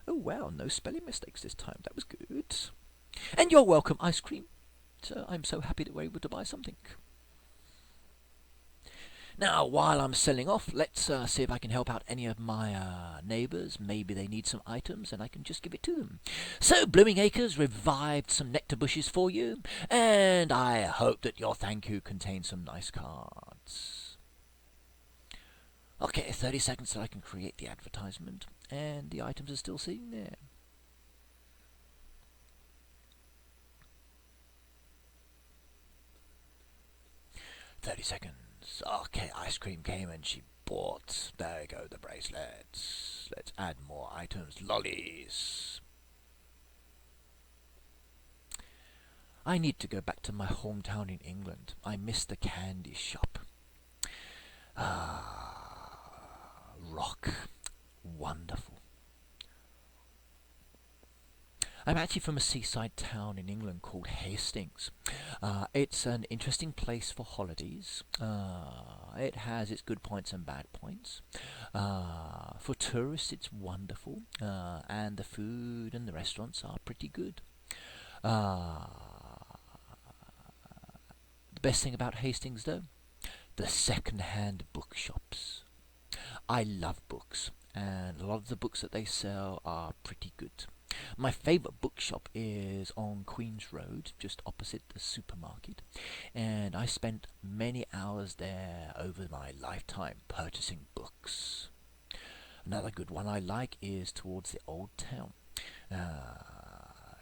Oh wow, no spelling mistakes this time. That was good. And you're welcome, ice cream. So I'm so happy that we're able to buy something. Now, while I'm selling off, let's see if I can help out any of my neighbours. Maybe they need some items and I can just give it to them. So, Blooming Acres revived some nectar bushes for you, and I hope that your thank you contains some nice cards. Okay, 30 seconds so I can create the advertisement, and the items are still sitting there. $30. Okay, ice cream came and she bought. There you go, the bracelets. Let's add more items. Lollies. I need to go back to my hometown in England. I miss the candy shop. Rock. Wonderful. I'm actually from a seaside town in England called Hastings. It's an interesting place for holidays. It has its good points and bad points. For tourists, it's wonderful, and the food and the restaurants are pretty good. The best thing about Hastings, though, the second-hand bookshops. I love books, and a lot of the books that they sell are pretty good. My favourite bookshop is on Queen's Road, just opposite the supermarket, and I spent many hours there over my lifetime purchasing books. Another good one I like is towards the Old Town.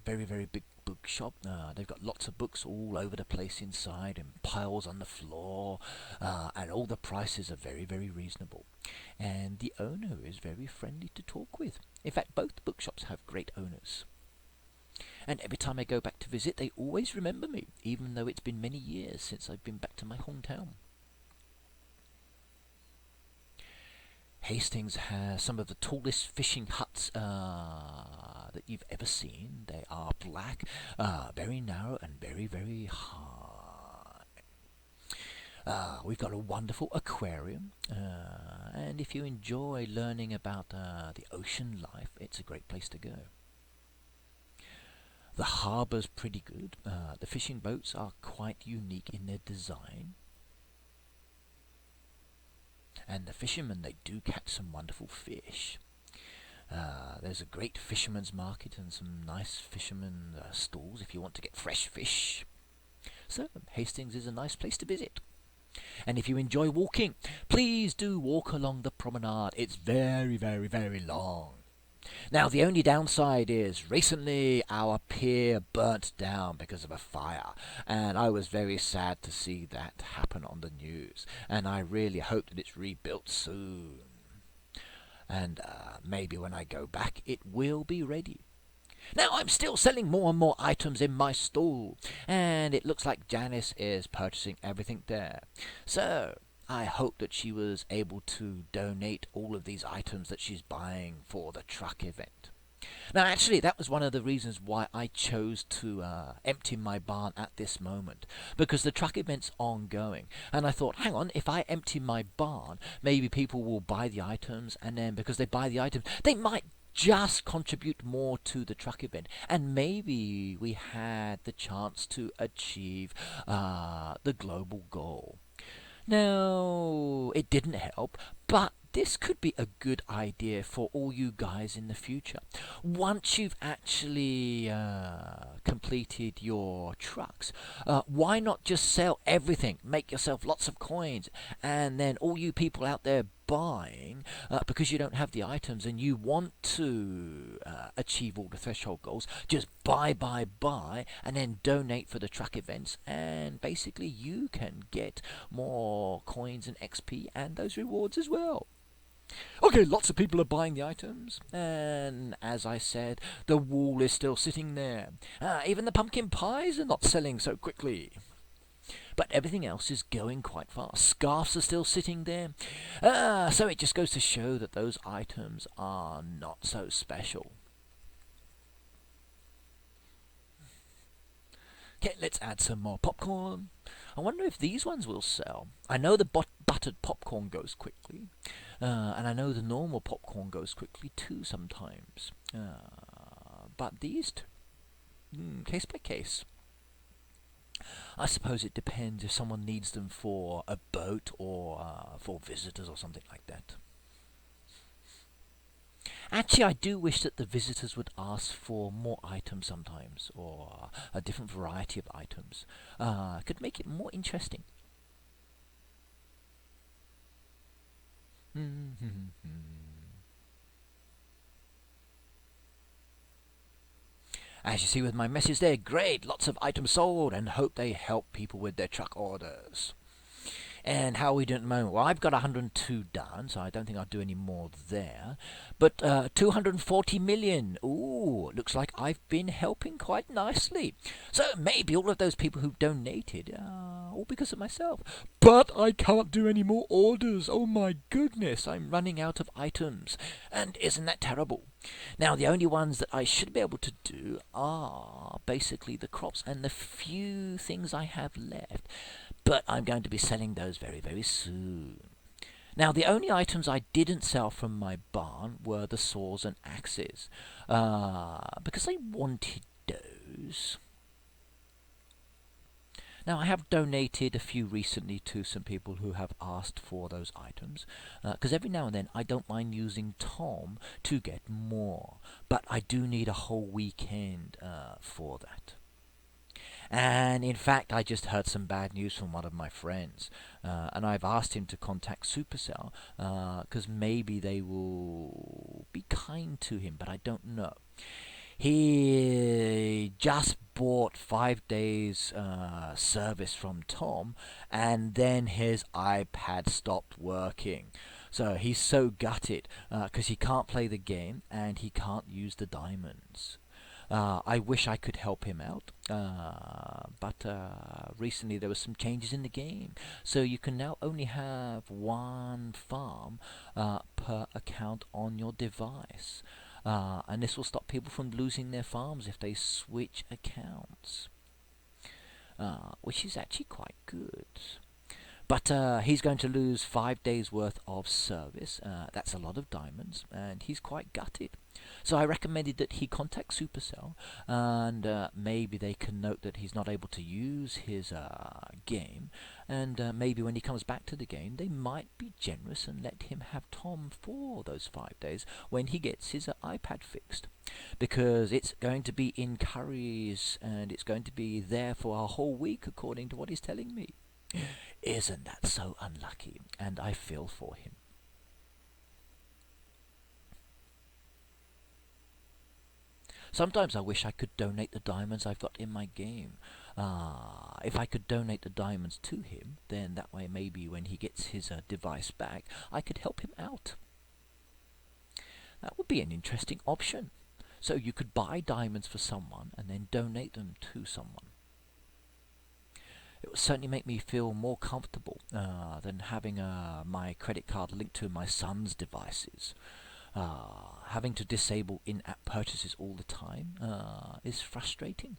Very, very big bookshop. They've got lots of books all over the place inside and piles on the floor, and all the prices are very, very reasonable. And the owner is very friendly to talk with. In fact, both bookshops have great owners. And every time I go back to visit, they always remember me, even though it's been many years since I've been back to my hometown. Hastings has some of the tallest fishing huts that you've ever seen. They are black, very narrow and very, very high. We've got a wonderful aquarium, and if you enjoy learning about the ocean life, it's a great place to go. The harbour's pretty good. The fishing boats are quite unique in their design. And the fishermen, they do catch some wonderful fish. There's a great fisherman's market and some nice fisherman stalls if you want to get fresh fish. So, Hastings is a nice place to visit. And if you enjoy walking, please do walk along the promenade. It's very, very, very long. Now, the only downside is recently our pier burnt down because of a fire, and I was very sad to see that happen on the news, and I really hope that it's rebuilt soon. And maybe when I go back, it will be ready. Now, I'm still selling more and more items in my stall, and it looks like Janice is purchasing everything there. So, I hope that she was able to donate all of these items that she's buying for the truck event. Now, actually, that was one of the reasons why I chose to empty my barn at this moment, because the truck event's ongoing. And I thought, hang on, if I empty my barn, maybe people will buy the items, and then because they buy the items, they might just contribute more to the truck event, and maybe we had the chance to achieve the global goal. Now, it didn't help, but this could be a good idea for all you guys in the future. Once you've actually completed your trucks, why not just sell everything, make yourself lots of coins, and then all you people out there buying, because you don't have the items and you want to achieve all the threshold goals, just buy, and then donate for the truck events, and basically you can get more coins and XP and those rewards as well. Okay, lots of people are buying the items, and as I said, the wall is still sitting there. Even the pumpkin pies are not selling so quickly. But everything else is going quite fast. Scarves are still sitting there. So it just goes to show that those items are not so special. Okay, let's add some more popcorn. I wonder if these ones will sell. I know the buttered popcorn goes quickly, and I know the normal popcorn goes quickly too sometimes. But these two, case by case. I suppose it depends if someone needs them for a boat or for visitors or something like that. Actually, I do wish that the visitors would ask for more items sometimes, or a different variety of items. Could make it more interesting. As you see with my message there, great, lots of items sold, and hope they help people with their truck orders. And how are we doing at the moment? Well, I've got 102 done, so I don't think I'll do any more there. But 240 million. Ooh, looks like I've been helping quite nicely. So maybe all of those people who donated, all because of myself. But I can't do any more orders. Oh my goodness, I'm running out of items. And isn't that terrible? Now, the only ones that I should be able to do are basically the crops and the few things I have left. But I'm going to be selling those very, very soon. Now, the only items I didn't sell from my barn were the saws and axes, because I wanted those. Now, I have donated a few recently to some people who have asked for those items, because every now and then I don't mind using Tom to get more, but I do need a whole weekend for that. And in fact, I just heard some bad news from one of my friends, and I've asked him to contact Supercell, because maybe they will be kind to him, but I don't know. He just bought 5 days service from Tom, and then his iPad stopped working. So he's so gutted because he can't play the game and he can't use the diamonds. I wish I could help him out, but recently there were some changes in the game, so you can now only have one farm per account on your device, and this will stop people from losing their farms if they switch accounts, which is actually quite good. But he's going to lose 5 days worth of service. That's a lot of diamonds, and he's quite gutted. So I recommended that he contact Supercell, and maybe they can note that he's not able to use his game, and maybe when he comes back to the game, they might be generous and let him have Tom for those 5 days when he gets his iPad fixed. Because it's going to be in curries, and it's going to be there for a whole week, according to what he's telling me. Isn't that so unlucky? And I feel for him. Sometimes I wish I could donate the diamonds I've got in my game. If I could donate the diamonds to him, then that way maybe when he gets his device back, I could help him out. That would be an interesting option. So you could buy diamonds for someone and then donate them to someone. It would certainly make me feel more comfortable than having my credit card linked to my son's devices. Having to disable in-app purchases all the time is frustrating.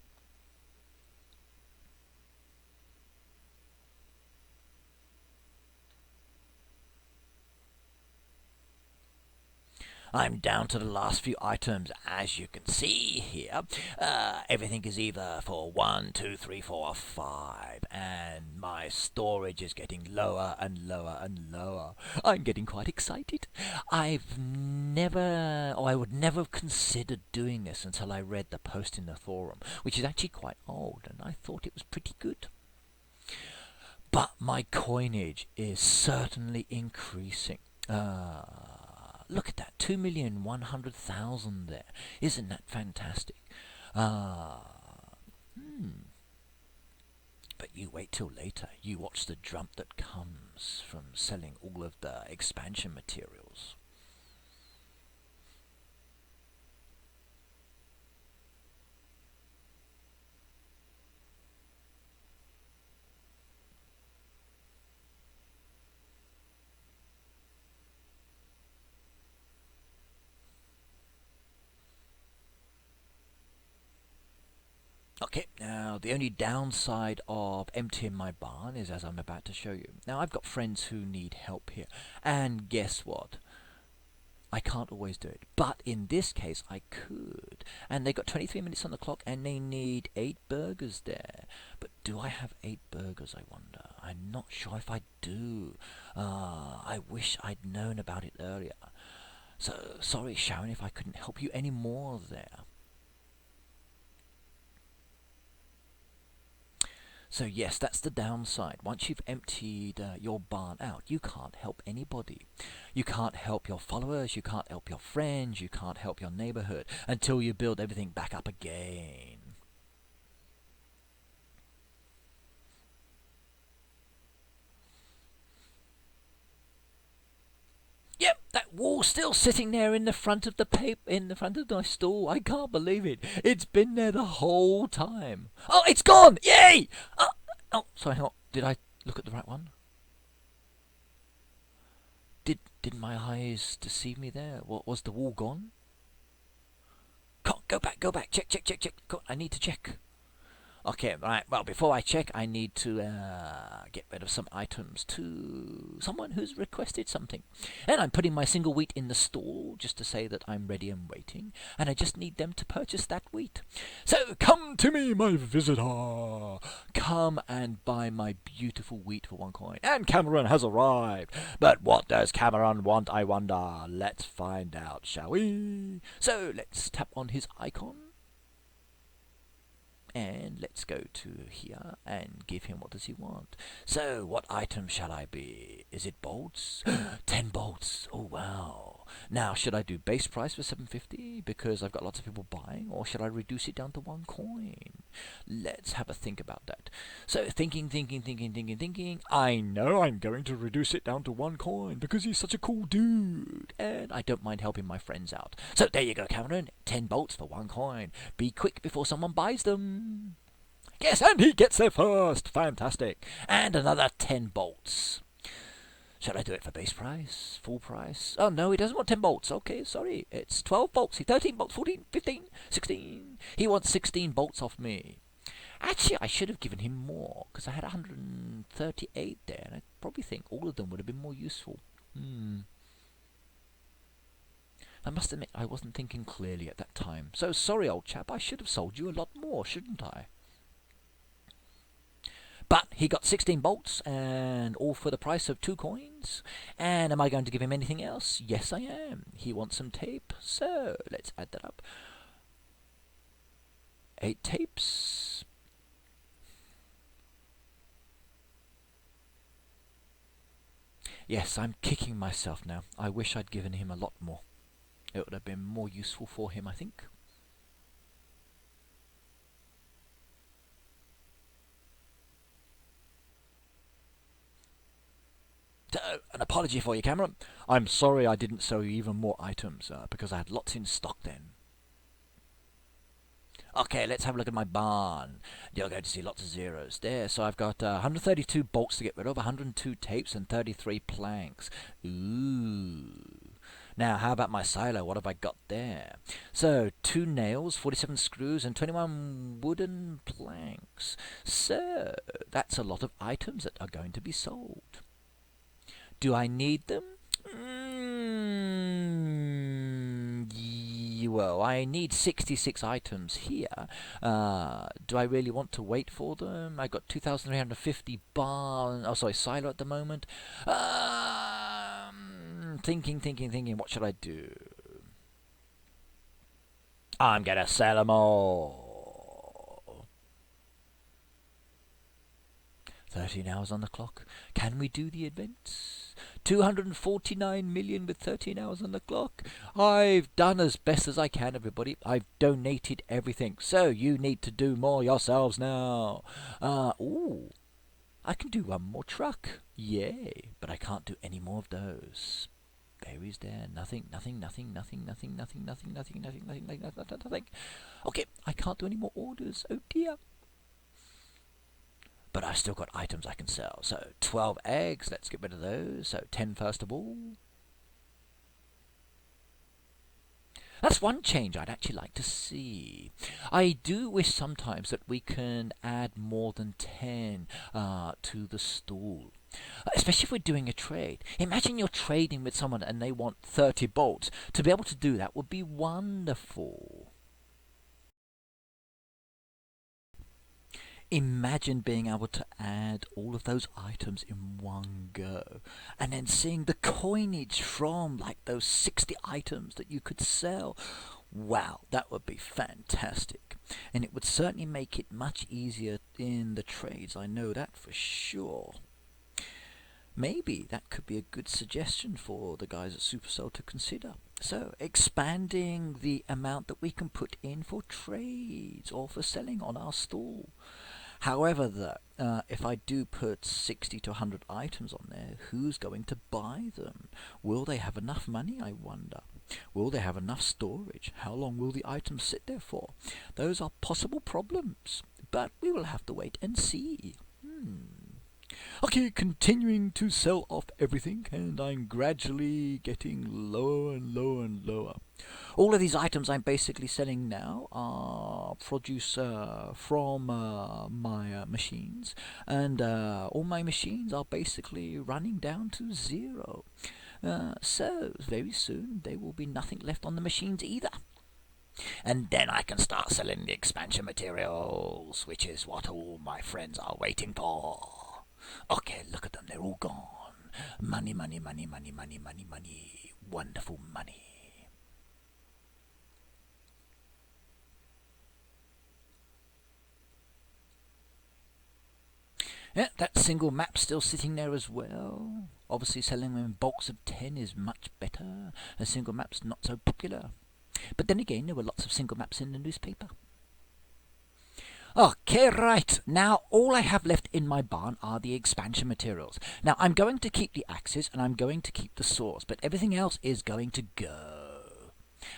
I'm down to the last few items, as you can see here. Everything is either for 1, 2, 3, 4, or 5, and my storage is getting lower and lower and lower. I'm getting quite excited. I would never have considered doing this until I read the post in the forum, which is actually quite old, and I thought it was pretty good. But my coinage is certainly increasing. Look at that, 2,100,000 there. Isn't that fantastic? But you wait till later. You watch the drum that comes from selling all of the expansion materials. Okay, now the only downside of emptying my barn is as I'm about to show you. Now I've got friends who need help here, and guess what? I can't always do it, but in this case I could. And they got 23 minutes on the clock and they need 8 burgers there. But do I have 8 burgers, I wonder? I'm not sure if I do. I wish I'd known about it earlier. So, sorry Sharon if I couldn't help you any more there. So yes, that's the downside. Once you've emptied your barn out, you can't help anybody. You can't help your followers, you can't help your friends, you can't help your neighborhood until you build everything back up again. Yep, that wall's still sitting there in the front of the in the front of my stall. I can't believe it. It's been there the whole time. Oh, it's gone! Yay! Oh, sorry, hang on. Did I look at the right one? Did my eyes deceive me there? What was the wall gone? Go back. Check. I need to check. Okay, right. Well, before I check, I need to get rid of some items to someone who's requested something. And I'm putting my single wheat in the stall just to say that I'm ready and waiting. And I just need them to purchase that wheat. So come to me, my visitor. Come and buy my beautiful wheat for 1 coin. And Cameron has arrived. But what does Cameron want, I wonder? Let's find out, shall we? So let's tap on his icon. And let's go to here and give him what does he want. So what item shall I be? Is it bolts? 10 bolts. Oh wow. Now should I do base price for 750 because I've got lots of people buying, or should I reduce it down to 1 coin? Let's have a think about that. So thinking. I know I'm going to reduce it down to 1 coin because he's such a cool dude and I don't mind helping my friends out. So there you go, Cameron. 10 bolts for 1 coin. Be quick before someone buys them. Yes, and he gets there first. Fantastic. And another 10 bolts. Shall I do it for base price? Full price? Oh no, he doesn't want 10 bolts. Okay, sorry. It's 12 bolts. 13 bolts. 14, 15, 16. He wants 16 bolts off me. Actually, I should have given him more because I had 138 there, and I probably think all of them would have been more useful. I must admit I wasn't thinking clearly at that time. So sorry, old chap, I should have sold you a lot more, shouldn't I? But he got 16 bolts, and all for the price of 2 coins. And am I going to give him anything else? Yes, I am. He wants some tape, so let's add that up. 8 tapes. Yes, I'm kicking myself now. I wish I'd given him a lot more. It would have been more useful for him, I think. So, an apology for you, Cameron. I'm sorry I didn't sell you even more items because I had lots in stock then. Okay, let's have a look at my barn. You're going to see lots of zeros there. So I've got 132 bolts to get rid of, 102 tapes, and 33 planks. Ooh. Now, how about my silo? What have I got there? So, 2 nails, 47 screws, and 21 wooden planks. So, that's a lot of items that are going to be sold. Do I need them? Well, I need 66 items here. Do I really want to wait for them? I got 2,350 silo at the moment. Thinking. What should I do? I'm gonna sell them all. 13 hours on the clock. Can we do the events? 249 million with 13 hours on the clock. I've done as best as I can, everybody. I've donated everything. So you need to do more yourselves now. Ooh. I can do 1 more truck. Yay. But I can't do any more of those. Berries there. Nothing. Okay, I can't do any more orders. Oh dear. But I've still got items I can sell. So 12 eggs, let's get rid of those. So 10 first of all. That's one change I'd actually like to see. I do wish sometimes that we can add more than 10 to the stall. Especially if we're doing a trade. Imagine you're trading with someone and they want 30 bolts. To be able to do that would be wonderful. Imagine being able to add all of those items in one go and then seeing the coinage from like those 60 items that you could sell. Wow, that would be fantastic. And it would certainly make it much easier in the trades, I know that for sure. Maybe that could be a good suggestion for the guys at Supercell to consider. So, expanding the amount that we can put in for trades or for selling on our stall. However, if I do put 60 to 100 items on there, who's going to buy them? Will they have enough money, I wonder? Will they have enough storage? How long will the items sit there for? Those are possible problems, but we will have to wait and see. Okay, continuing to sell off everything, and I'm gradually getting lower and lower and lower. All of these items I'm basically selling now are produced from my machines, and all my machines are basically running down to zero. So very soon there will be nothing left on the machines either. And then I can start selling the expansion materials, which is what all my friends are waiting for. Okay, look at them, they're all gone. Money, money, money, money, money, money, money. Wonderful money. Yeah, that single map's still sitting there as well. Obviously selling them in bulks of 10 is much better. A single map's not so popular. But then again, there were lots of single maps in the newspaper. Okay, right. Now, all I have left in my barn are the expansion materials. Now, I'm going to keep the axes and I'm going to keep the saws, but everything else is going to go.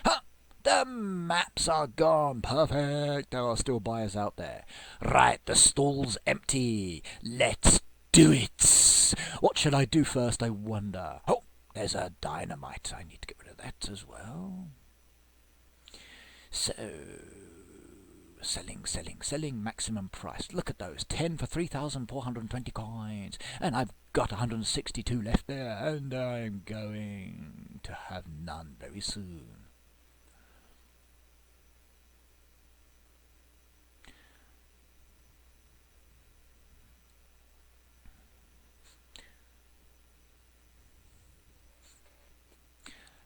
Huh! The maps are gone. Perfect. There are still buyers out there. Right, the stall's empty. Let's do it. What should I do first, I wonder? Oh, there's a dynamite. I need to get rid of that as well. So, selling, maximum price. Look at those, 10 for 3,420 coins. And I've got 162 left there, and I'm going to have none very soon.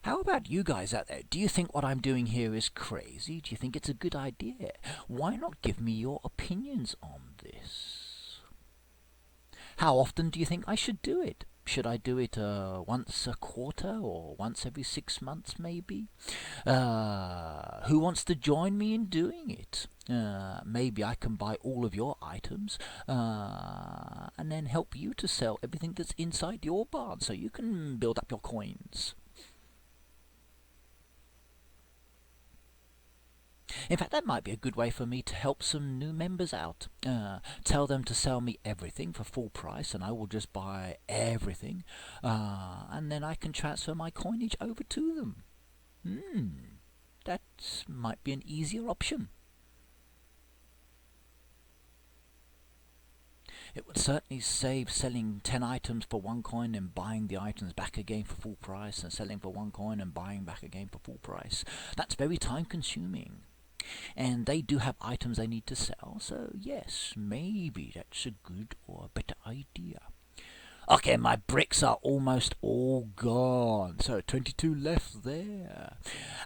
How about you guys out there? Do you think what I'm doing here is crazy? Do you think it's a good idea? Why not give me your opinions on this? How often do you think I should do it? Should I do it once a quarter or once every 6 months maybe? Who wants to join me in doing it? Maybe I can buy all of your items and then help you to sell everything that's inside your barn so you can build up your coins. In fact, that might be a good way for me to help some new members out. Tell them to sell me everything for full price and I will just buy everything. And then I can transfer my coinage over to them. That might be an easier option. It would certainly save selling 10 items for 1 coin and buying the items back again for full price and selling for 1 coin and buying back again for full price. That's very time consuming. And they do have items they need to sell, so yes, maybe that's a good or a better idea. Okay, my bricks are almost all gone, so 22 left there.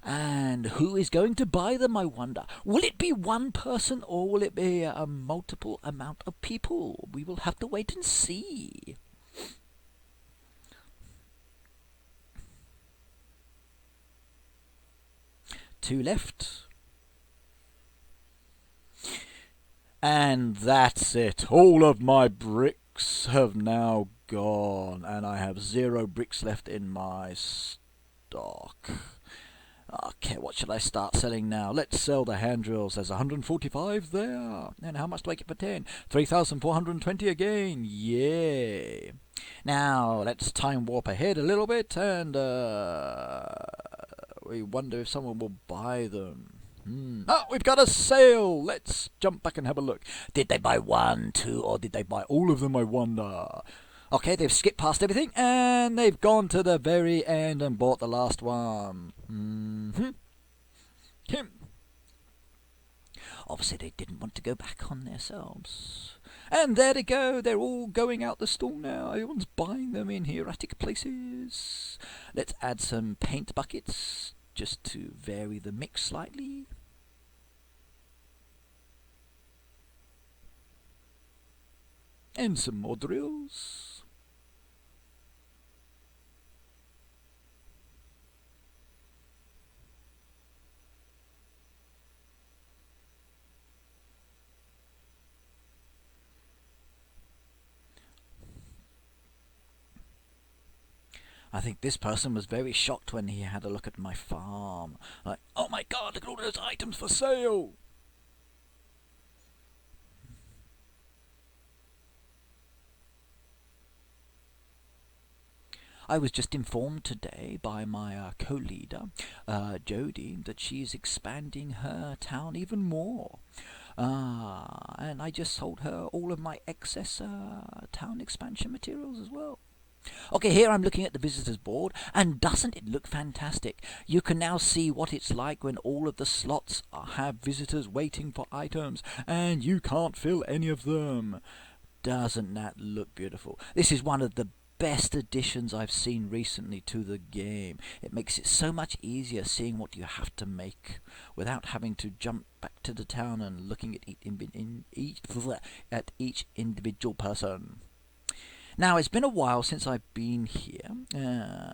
And who is going to buy them, I wonder? Will it be one person or will it be a multiple amount of people? We will have to wait and see. Two left. And that's it. All of my bricks have now gone, and I have 0 bricks left in my stock. Okay, what should I start selling now? Let's sell the hand drills. There's 145 there. And how much do I get for 10? 3,420 again. Yay. Yeah. Now, let's time warp ahead a little bit, and We wonder if someone will buy them. Oh, we've got a sale! Let's jump back and have a look. Did they buy 1, 2, or did they buy all of them, I wonder? Okay, they've skipped past everything, and they've gone to the very end and bought the last one. Obviously, they didn't want to go back on themselves. And there they go. They're all going out the store now. Everyone's buying them in erratic places. Let's add some paint buckets just to vary the mix slightly. And some more drills. I think this person was very shocked when he had a look at my farm. Like, oh my god, look at all those items for sale! I was just informed today by my co-leader, Jodie, that she is expanding her town even more. And I just sold her all of my excess town expansion materials as well. Okay, here I'm looking at the visitors board, and doesn't it look fantastic? You can now see what it's like when all of the slots have visitors waiting for items, and you can't fill any of them. Doesn't that look beautiful? This is one of the best additions I've seen recently to the game. It makes it so much easier seeing what you have to make without having to jump back to the town and looking at each individual person. Now, it's been a while since I've been here,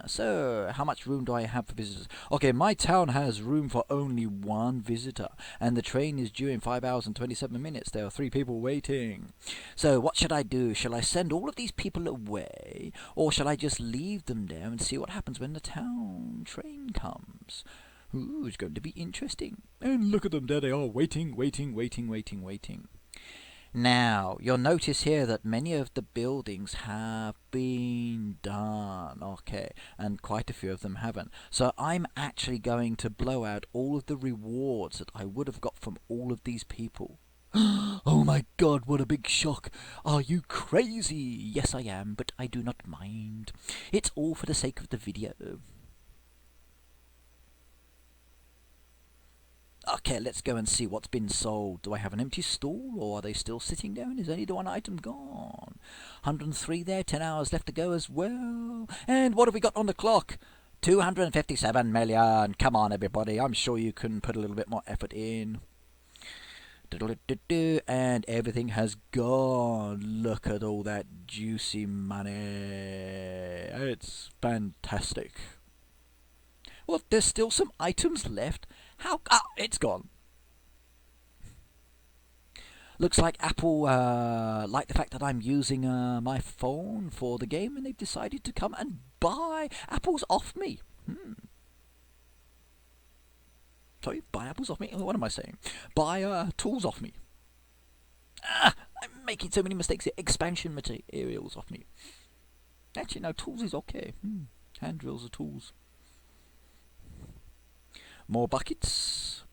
so how much room do I have for visitors? Okay, my town has room for only 1 visitor, and the train is due in 5 hours and 27 minutes. There are 3 people waiting. So what should I do? Shall I send all of these people away, or shall I just leave them there and see what happens when the town train comes? Ooh, it's going to be interesting. And look at them, there they are, waiting. Now, you'll notice here that many of the buildings have been done, okay, and quite a few of them haven't. So I'm actually going to blow out all of the rewards that I would have got from all of these people. Oh my god, what a big shock. Are you crazy? Yes, I am, but I do not mind. It's all for the sake of the video. Okay, let's go and see what's been sold. Do I have an empty stall, or are they still sitting there and is only the 1 item gone? 103 there, 10 hours left to go as well. And what have we got on the clock? 257 million. Come on, everybody. I'm sure you can put a little bit more effort in. And everything has gone. Look at all that juicy money. It's fantastic. Well, there's still some items left. How? Ah, it's gone. Looks like Apple like the fact that I'm using my phone for the game, and they've decided to come and buy apples off me. Sorry, buy apples off me? What am I saying? Buy tools off me. I'm making so many mistakes here. Expansion materials off me. Actually, no, tools is okay. Hand drills are tools. More buckets.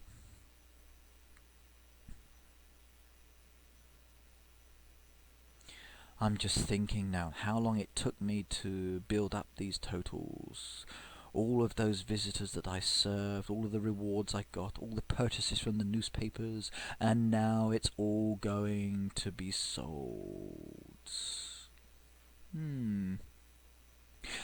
I'm just thinking now how long it took me to build up these totals. All of those visitors that I served, all of the rewards I got, all the purchases from the newspapers, and now it's all going to be sold.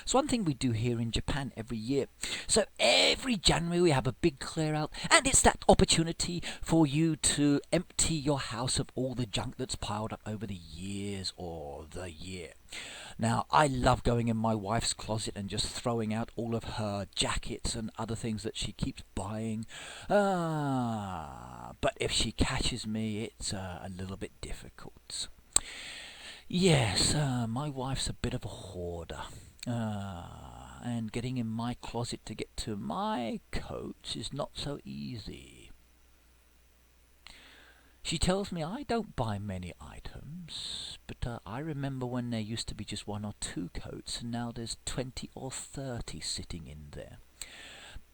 It's one thing we do here in Japan every year. So every January we have a big clear out, and it's that opportunity for you to empty your house of all the junk that's piled up over the years or the year. Now, I love going in my wife's closet and just throwing out all of her jackets and other things that she keeps buying. But if she catches me, it's a little bit difficult. Yes, my wife's a bit of a hoarder. And getting in my closet to get to my coats is not so easy. She tells me I don't buy many items, but I remember when there used to be just 1 or 2 coats, and now there's 20 or 30 sitting in there.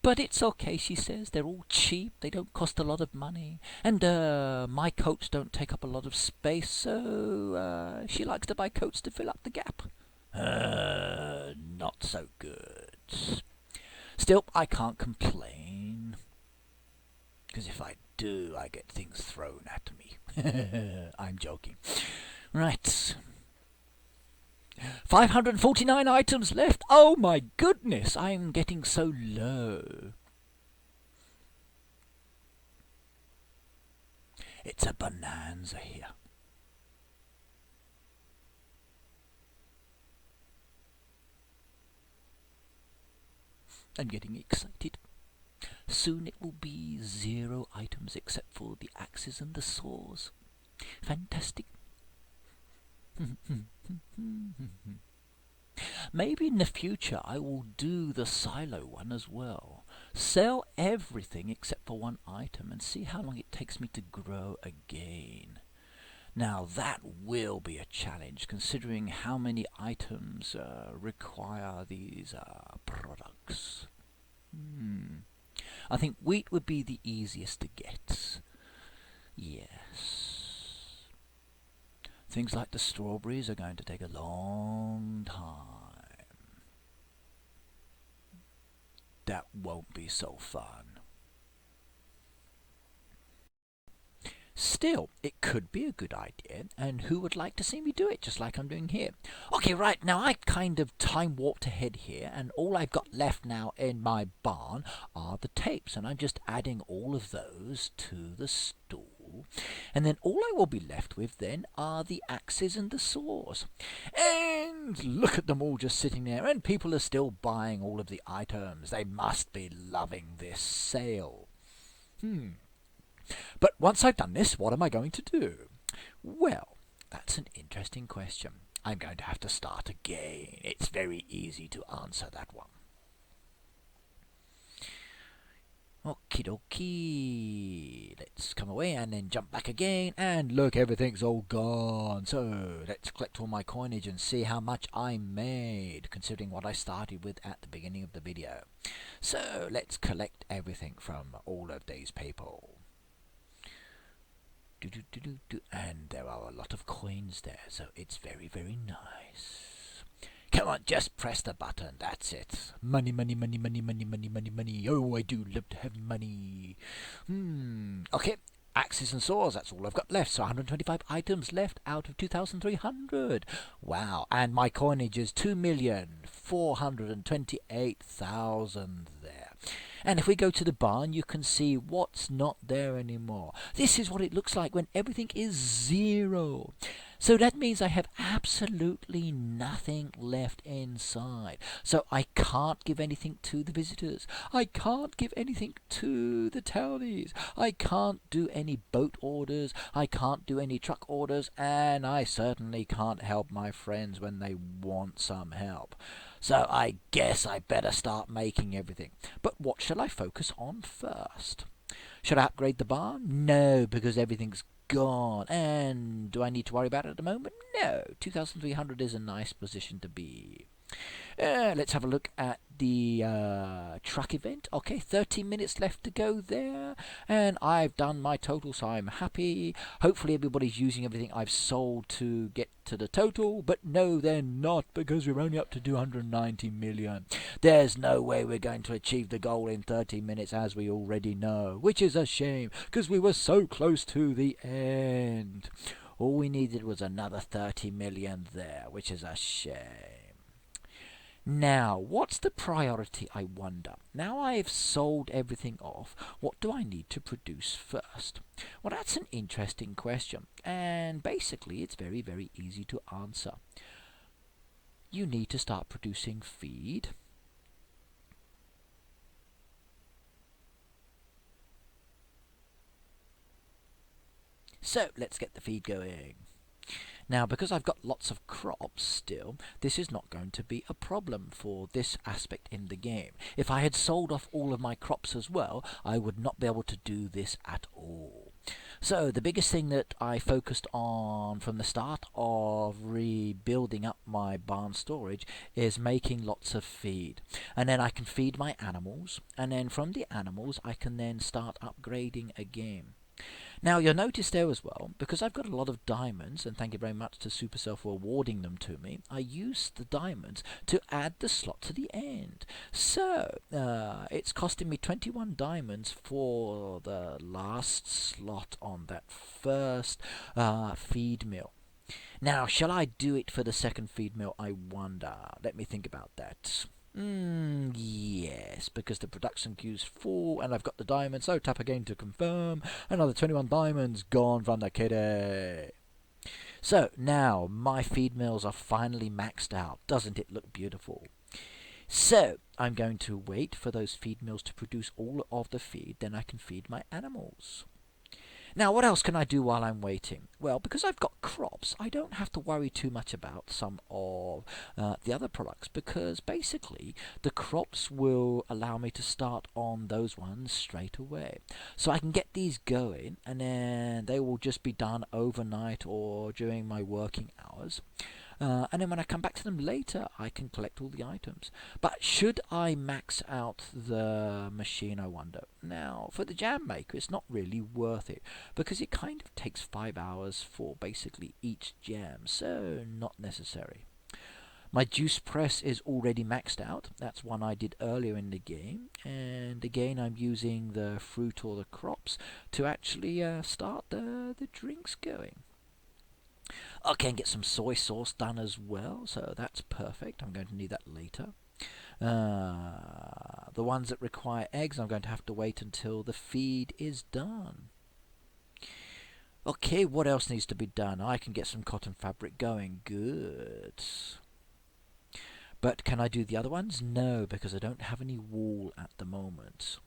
But it's okay, she says. They're all cheap. They don't cost a lot of money. And my coats don't take up a lot of space, so she likes to buy coats to fill up the gap. Not so good. Still, I can't complain. Because if I do, I get things thrown at me. I'm joking. Right. 549 items left. Oh my goodness, I'm getting so low. It's a bonanza here. I'm getting excited. Soon it will be 0 items except for the axes and the saws. Fantastic. Maybe in the future I will do the silo one as well. Sell everything except for 1 item and see how long it takes me to grow again. Now that will be a challenge, considering how many items require these products. I think wheat would be the easiest to get. Yes. Things like the strawberries are going to take a long time. That won't be so fun. Still, it could be a good idea, and who would like to see me do it, just like I'm doing here? Okay, right, now I kind of time warped ahead here, and all I've got left now in my barn are the tapes, and I'm just adding all of those to the stool. And then all I will be left with then are the axes and the saws. And look at them all just sitting there, and people are still buying all of the items. They must be loving this sale. But once I've done this, what am I going to do? Well, that's an interesting question. I'm going to have to start again. It's very easy to answer that one. Okie dokie. Let's come away and then jump back again. And look, everything's all gone. So let's collect all my coinage and see how much I made, considering what I started with at the beginning of the video. So let's collect everything from all of these people. And there are a lot of coins there, so it's very, very nice. Come on, just press the button, that's it. Money, money, money, money, money, money, money, money. Oh, I do love to have money. Okay, axes and saws, that's all I've got left. So 125 items left out of 2,300. Wow, and my coinage is 2,428,000 there. And if we go to the barn, you can see what's not there anymore. This is what it looks like when everything is 0. So that means I have absolutely nothing left inside. So I can't give anything to the visitors. I can't give anything to the townies. I can't do any boat orders. I can't do any truck orders. And I certainly can't help my friends when they want some help. So I guess I better start making everything. But what shall I focus on first? Should I upgrade the barn? No, because everything's gone. And do I need to worry about it at the moment? No. 2,300 is a nice position to be. Let's have a look at the truck event. Okay, 30 minutes left to go there. And I've done my total, so I'm happy. Hopefully everybody's using everything I've sold to get to the total. But no, they're not, because we're only up to 290 million. There's no way we're going to achieve the goal in 30 minutes, as we already know. Which is a shame, because we were so close to the end. All we needed was another 30 million there, which is a shame. Now, what's the priority, I wonder? Now I've sold everything off, what do I need to produce first? Well, that's an interesting question, and basically it's very, very easy to answer. You need to start producing feed. So, let's get the feed going. Now, because I've got lots of crops still, this is not going to be a problem for this aspect in the game. If I had sold off all of my crops as well, I would not be able to do this at all. So the biggest thing that I focused on from the start of rebuilding building up my barn storage is making lots of feed. And then I can feed my animals, and then from the animals I can then start upgrading again. Now you'll notice there as well, because I've got a lot of diamonds, and thank you very much to Supercell for awarding them to me, I used the diamonds to add the slot to the end. So it's costing me 21 diamonds for the last slot on that first feed mill. Now, shall I do it for the second feed mill, I wonder? Let me think about that. Yes, because the production queue's full and I've got the diamonds, so tap again to confirm. Another 21 diamonds gone from the kitty. So now my feed mills are finally maxed out. Doesn't it look beautiful? So I'm going to wait for those feed mills to produce all of the feed, then I can feed my animals. Now, what else can I do while I'm waiting? Well, because I've got crops, I don't have to worry too much about some of the other products, because basically the crops will allow me to start on those ones straight away. So I can get these going, and then they will just be done overnight or during my working hours. And then when I come back to them later, I can collect all the items. But should I max out the machine, I wonder? Now, for the jam maker, it's not really worth it, because it kind of takes 5 hours for basically each jam, so not necessary. My juice press is already maxed out. That's one I did earlier in the game. And again, I'm using the fruit or the crops to actually start the drinks going. Okay, and get some soy sauce done as well, so that's perfect. I'm going to need that later. The ones that require eggs, I'm going to have to wait until the feed is done. Okay, what else needs to be done? I can get some cotton fabric going. Good. But can I do the other ones? No, because I don't have any wool at the moment.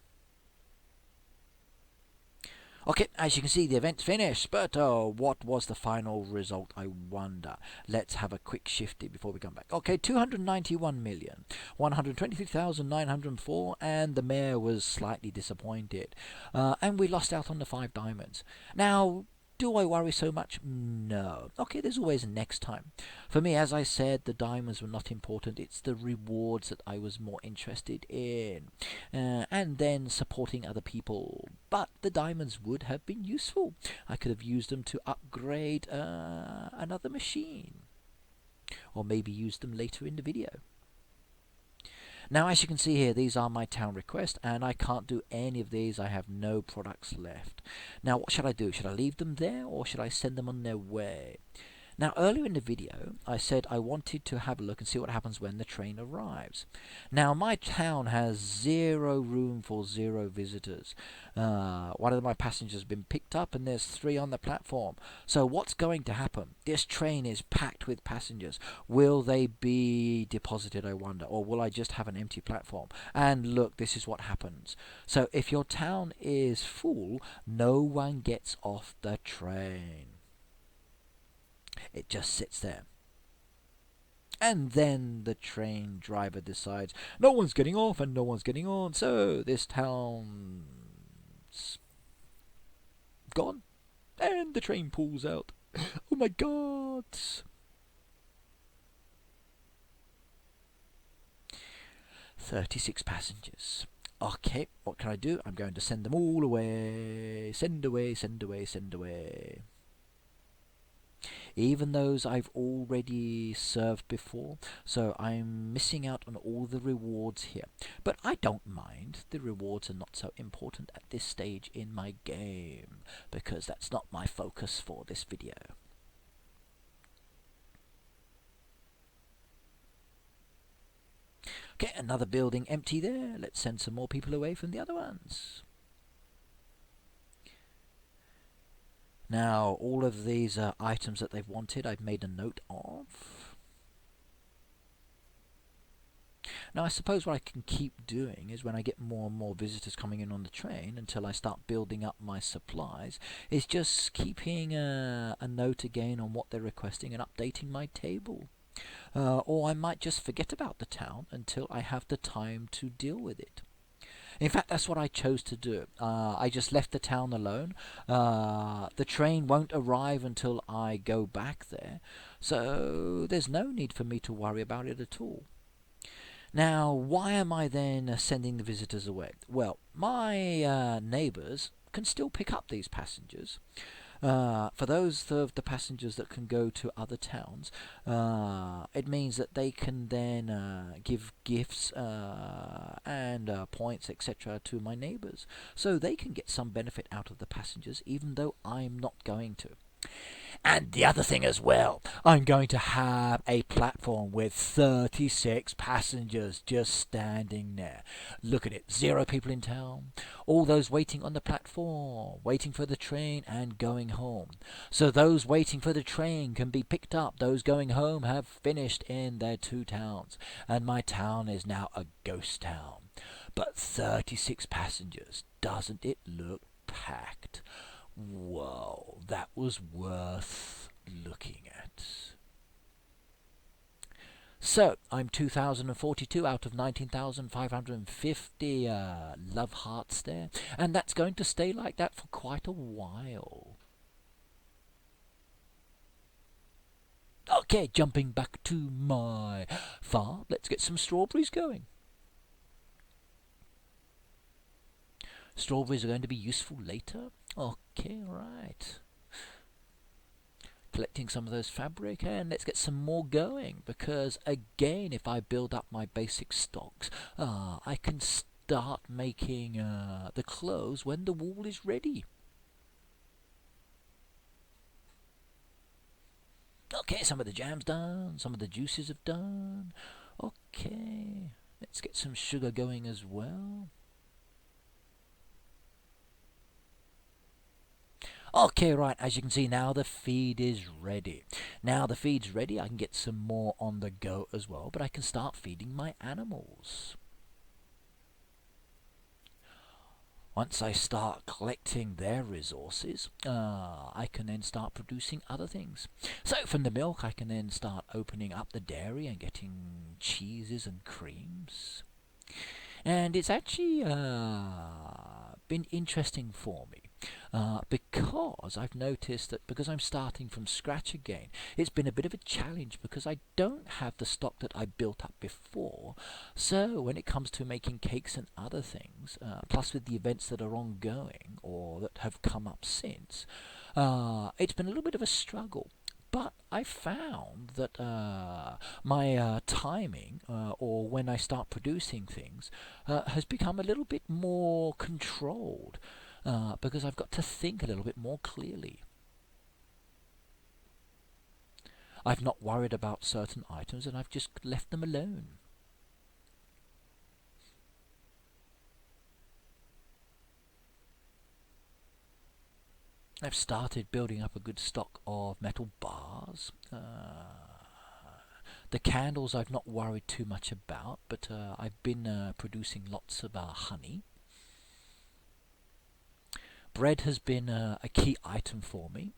Okay, as you can see, the event's finished, but what was the final result, I wonder? Let's have a quick shifty before we come back. Okay, 291,123,904, and the mayor was slightly disappointed. And we lost out on the 5 diamonds. Now, do I worry so much? No. Okay, there's always a next time. For me, as I said, the diamonds were not important. It's the rewards that I was more interested in. And then supporting other people. But the diamonds would have been useful. I could have used them to upgrade another machine. Or maybe use them later in the video. Now, as you can see here, these are my town requests, and I can't do any of these. I have no products left. Now, what should I do? Should I leave them there, or should I send them on their way? Now, earlier in the video, I said I wanted to have a look and see what happens when the train arrives. Now, my town has 0 room for 0 visitors. One of my passengers has been picked up, and there's 3 on the platform. So what's going to happen? This train is packed with passengers. Will they be deposited, I wonder, or will I just have an empty platform? And look, this is what happens. So if your town is full, no one gets off the train. It just sits there. And then the train driver decides no one's getting off and no one's getting on, so this town's gone. And the train pulls out. Oh my god! 36 passengers. Okay, what can I do? I'm going to send them all away. Send away, send away, send away. Even those I've already served before, so I'm missing out on all the rewards here. But I don't mind. The rewards are not so important at this stage in my game, because that's not my focus for this video. Okay, another building empty there. Let's send some more people away from the other ones. Now, all of these items that they've wanted, I've made a note of. Now, I suppose what I can keep doing is when I get more and more visitors coming in on the train until I start building up my supplies, is just keeping a note again on what they're requesting and updating my table. Or I might just forget about the town until I have the time to deal with it. In fact, that's what I chose to do. I just left the town alone. The train won't arrive until I go back there, so there's no need for me to worry about it at all. Now, why am I then sending the visitors away? Well, my neighbours can still pick up these passengers. For those of the passengers that can go to other towns, it means that they can then give gifts and points, etc., to my neighbours. So they can get some benefit out of the passengers, even though I'm not going to. And the other thing as well, I'm going to have a platform with 36 passengers just standing there. Look at it, 0 people in town. All those waiting on the platform, waiting for the train and going home. So those waiting for the train can be picked up. Those going home have finished in their 2 towns. And my town is now a ghost town. But 36 passengers, doesn't it look packed? Whoa, that was worth looking at. So, I'm 2,042 out of 19,550 love hearts there, and that's going to stay like that for quite a while. Okay, jumping back to my farm, let's get some strawberries going. Strawberries are going to be useful later. Okay, right. Collecting some of those fabric, and let's get some more going, because again, if I build up my basic stocks, I can start making the clothes when the wool is ready. Okay, some of the jam's done, some of the juices have done. Okay, let's get some sugar going as well. Okay, right, as you can see now the feed is ready. Now the feed's ready, I can get some more on the go as well, but I can start feeding my animals. Once I start collecting their resources, I can then start producing other things. So from the milk I can then start opening up the dairy and getting cheeses and creams. And it's actually been interesting for me. Because I've noticed that because I'm starting from scratch again, it's been a bit of a challenge because I don't have the stock that I built up before. So when it comes to making cakes and other things, plus with the events that are ongoing or that have come up since, it's been a little bit of a struggle. But I found that my timing, or when I start producing things, has become a little bit more controlled. Because I've got to think a little bit more clearly. I've not worried about certain items and I've just left them alone. I've started building up a good stock of metal bars. The candles I've not worried too much about, but I've been producing lots of honey. Bread has been a key item for me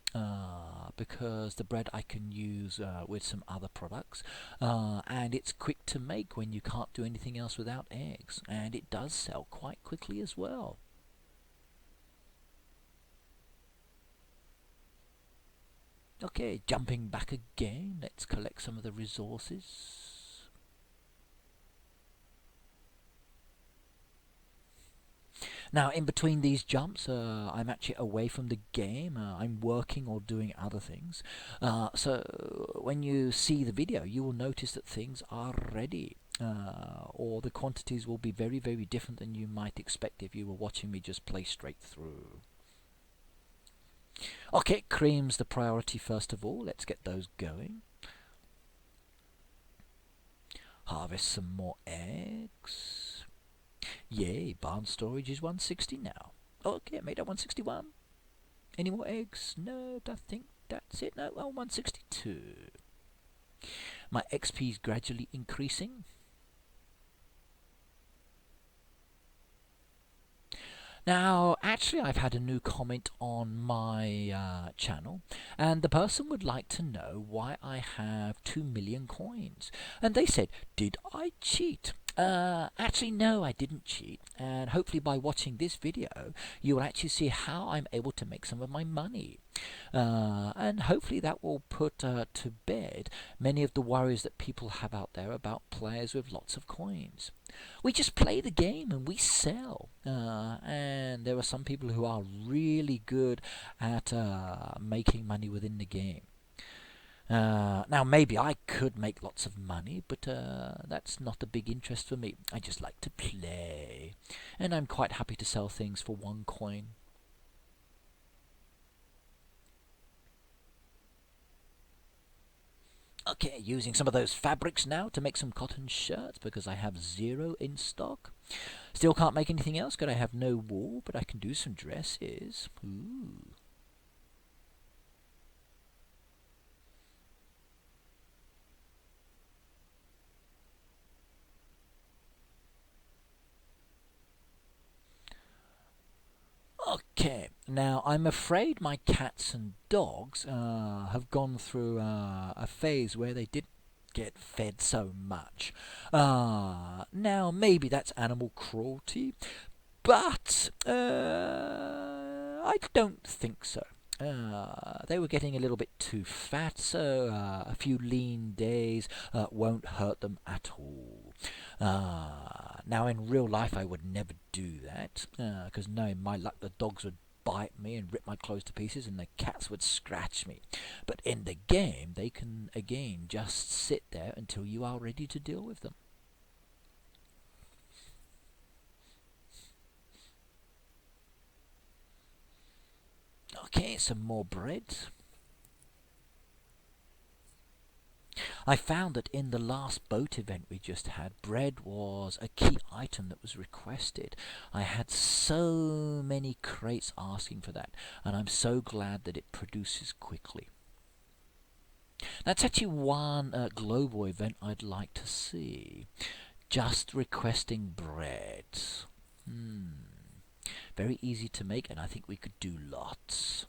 because the bread I can use with some other products, and it's quick to make when you can't do anything else without eggs, and it does sell quite quickly as well. Okay, jumping back again, let's collect some of the resources. Now, in between these jumps, I'm actually away from the game. I'm working or doing other things. So when you see the video, you will notice that things are ready. Or the quantities will be very, very different than you might expect if you were watching me just play straight through. Okay, cream's the priority first of all. Let's get those going. Harvest some more eggs. Yay, barn storage is 160 now. Okay, I made it 161. Any more eggs? No, I think that's it. No, 162. My XP is gradually increasing. Now, actually, I've had a new comment on my channel, and the person would like to know why I have 2 million coins. And they said, did I cheat? Actually, no, I didn't cheat, and hopefully by watching this video, you will actually see how I'm able to make some of my money. And hopefully that will put to bed many of the worries that people have out there about players with lots of coins. We just play the game and we sell. And there are some people who are really good at making money within the game. Now, maybe I could make lots of money, but that's not a big interest for me. I just like to play. And I'm quite happy to sell things for 1 coin. Okay, using some of those fabrics now to make some cotton shirts because I have 0 in stock. Still can't make anything else because I have no wool, but I can do some dresses. Ooh. Okay, now I'm afraid my cats and dogs have gone through a phase where they didn't get fed so much. Now maybe that's animal cruelty, but I don't think so. They were getting a little bit too fat, so a few lean days won't hurt them at all. Now, in real life, I would never do that, because knowing my luck, the dogs would bite me and rip my clothes to pieces, and the cats would scratch me. But in the game, they can, again, just sit there until you are ready to deal with them. Okay, some more bread. I found that in the last boat event we just had, bread was a key item that was requested. I had so many crates asking for that, and I'm so glad that it produces quickly. That's actually one global event I'd like to see. Just requesting bread. Very easy to make, and I think we could do lots.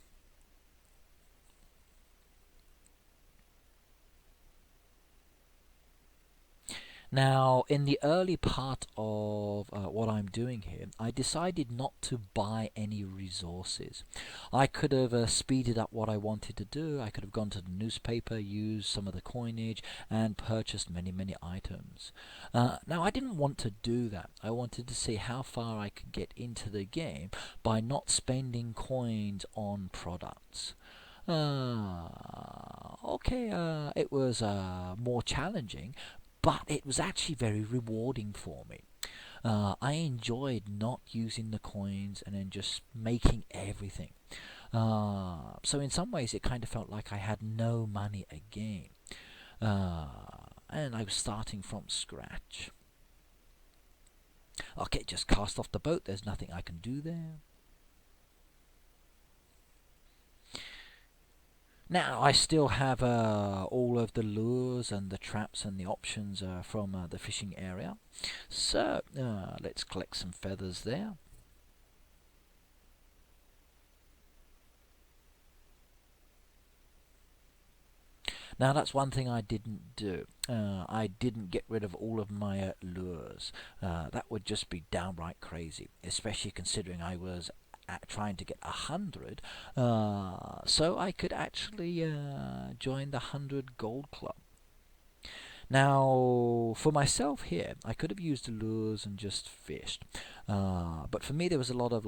Now, in the early part of what I'm doing here, I decided not to buy any resources. I could have speeded up what I wanted to do. I could have gone to the newspaper, used some of the coinage, and purchased many, many items. Now, I didn't want to do that. I wanted to see how far I could get into the game by not spending coins on products. Okay, it was more challenging, but it was actually very rewarding for me. I enjoyed not using the coins and then just making everything. So in some ways it kind of felt like I had no money again. And I was starting from scratch. Okay, just cast off the boat. There's nothing I can do there. Now, I still have all of the lures and the traps and the options from the fishing area. So, let's collect some feathers there. Now, that's one thing I didn't do. I didn't get rid of all of my lures. That would just be downright crazy, especially considering I was trying to get 100, so I could actually join the 100 Gold Club. Now, for myself here, I could have used the lures and just fished, but for me there was a lot of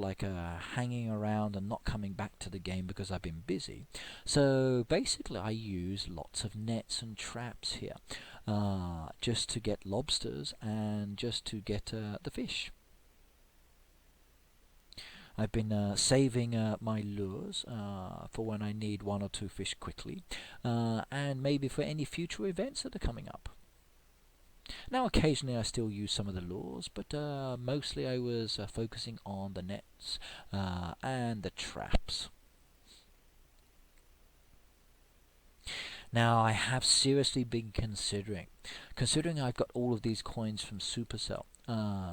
hanging around and not coming back to the game because I've been busy. So basically I use lots of nets and traps here, just to get lobsters and just to get the fish. I've been saving my lures for when I need 1 or 2 fish quickly, and maybe for any future events that are coming up. Now occasionally I still use some of the lures, but mostly I was focusing on the nets and the traps. Now I have seriously been considering I've got all of these coins from Supercell,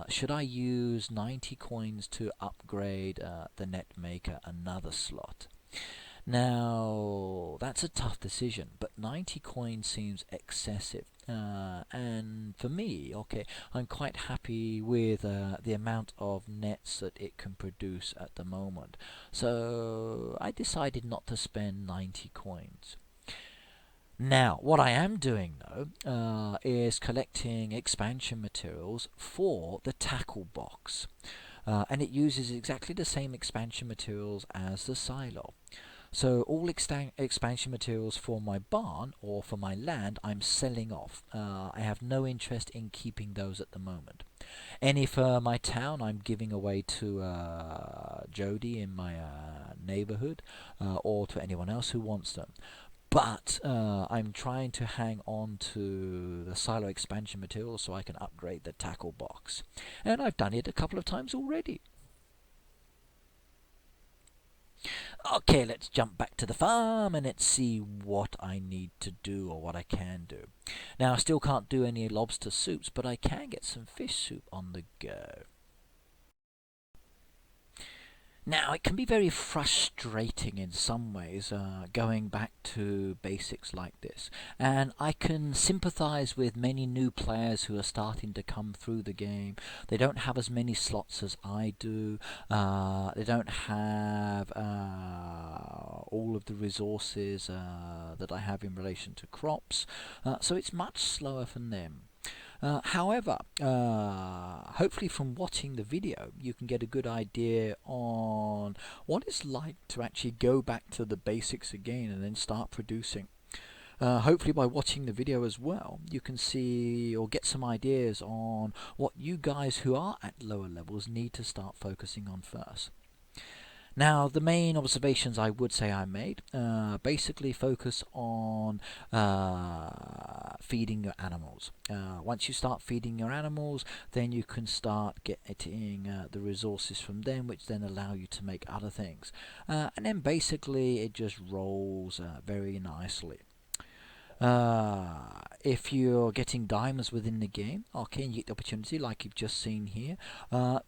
should I use 90 coins to upgrade the net maker another slot? Now, that's a tough decision, but 90 coins seems excessive, and for me, okay, I'm quite happy with the amount of nets that it can produce at the moment. So I decided not to spend 90 coins. Now, what I am doing though is collecting expansion materials for the tackle box. And it uses exactly the same expansion materials as the silo. So all expansion materials for my barn or for my land I'm selling off. I have no interest in keeping those at the moment. Any for my town I'm giving away to Jody in my neighborhood or to anyone else who wants them. But I'm trying to hang on to the silo expansion material so I can upgrade the tackle box. And I've done it a couple of times already. Okay, let's jump back to the farm and let's see what I need to do or what I can do. Now, I still can't do any lobster soups, but I can get some fish soup on the go. Now, it can be very frustrating in some ways going back to basics like this. And I can sympathize with many new players who are starting to come through the game. They don't have as many slots as I do. They don't have all of the resources that I have in relation to crops. So it's much slower for them. However, hopefully from watching the video you can get a good idea on what it's like to actually go back to the basics again and then start producing. Hopefully by watching the video as well you can see or get some ideas on what you guys who are at lower levels need to start focusing on first. Now, the main observations I would say I made basically focus on feeding your animals. Once you start feeding your animals, then you can start getting the resources from them, which then allow you to make other things. And then basically it just rolls very nicely. If you're getting diamonds within the game, okay, and you get the opportunity like you've just seen here,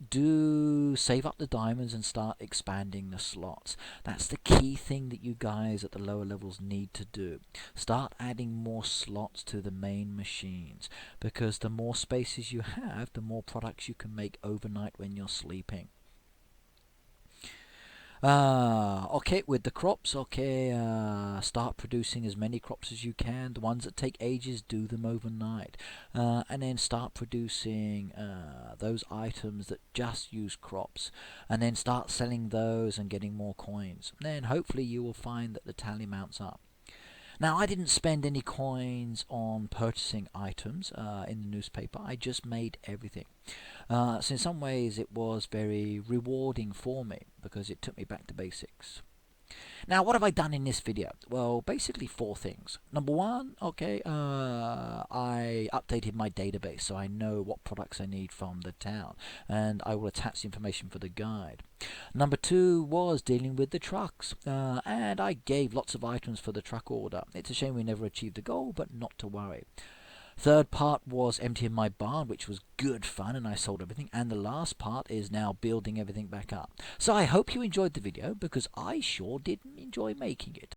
do save up the diamonds and start expanding the slots. That's the key thing that you guys at the lower levels need to do. Start adding more slots to the main machines, because the more spaces you have, the more products you can make overnight when you're sleeping. Okay, with the crops, okay, start producing as many crops as you can. The ones that take ages, do them overnight. And then start producing those items that just use crops. And then start selling those and getting more coins. And then hopefully you will find that the tally mounts up. Now, I didn't spend any coins on purchasing items in the newspaper. I just made everything. So in some ways it was very rewarding for me because it took me back to basics. Now, what have I done in this video? Well, basically 4 things. Number 1, okay, I updated my database so I know what products I need from the town, and I will attach the information for the guide. Number 2 was dealing with the trucks, and I gave lots of items for the truck order. It's a shame we never achieved the goal, but not to worry. Third part was emptying my barn, which was good fun, and I sold everything. And the last part is now building everything back up. So I hope you enjoyed the video, because I sure did enjoy making it.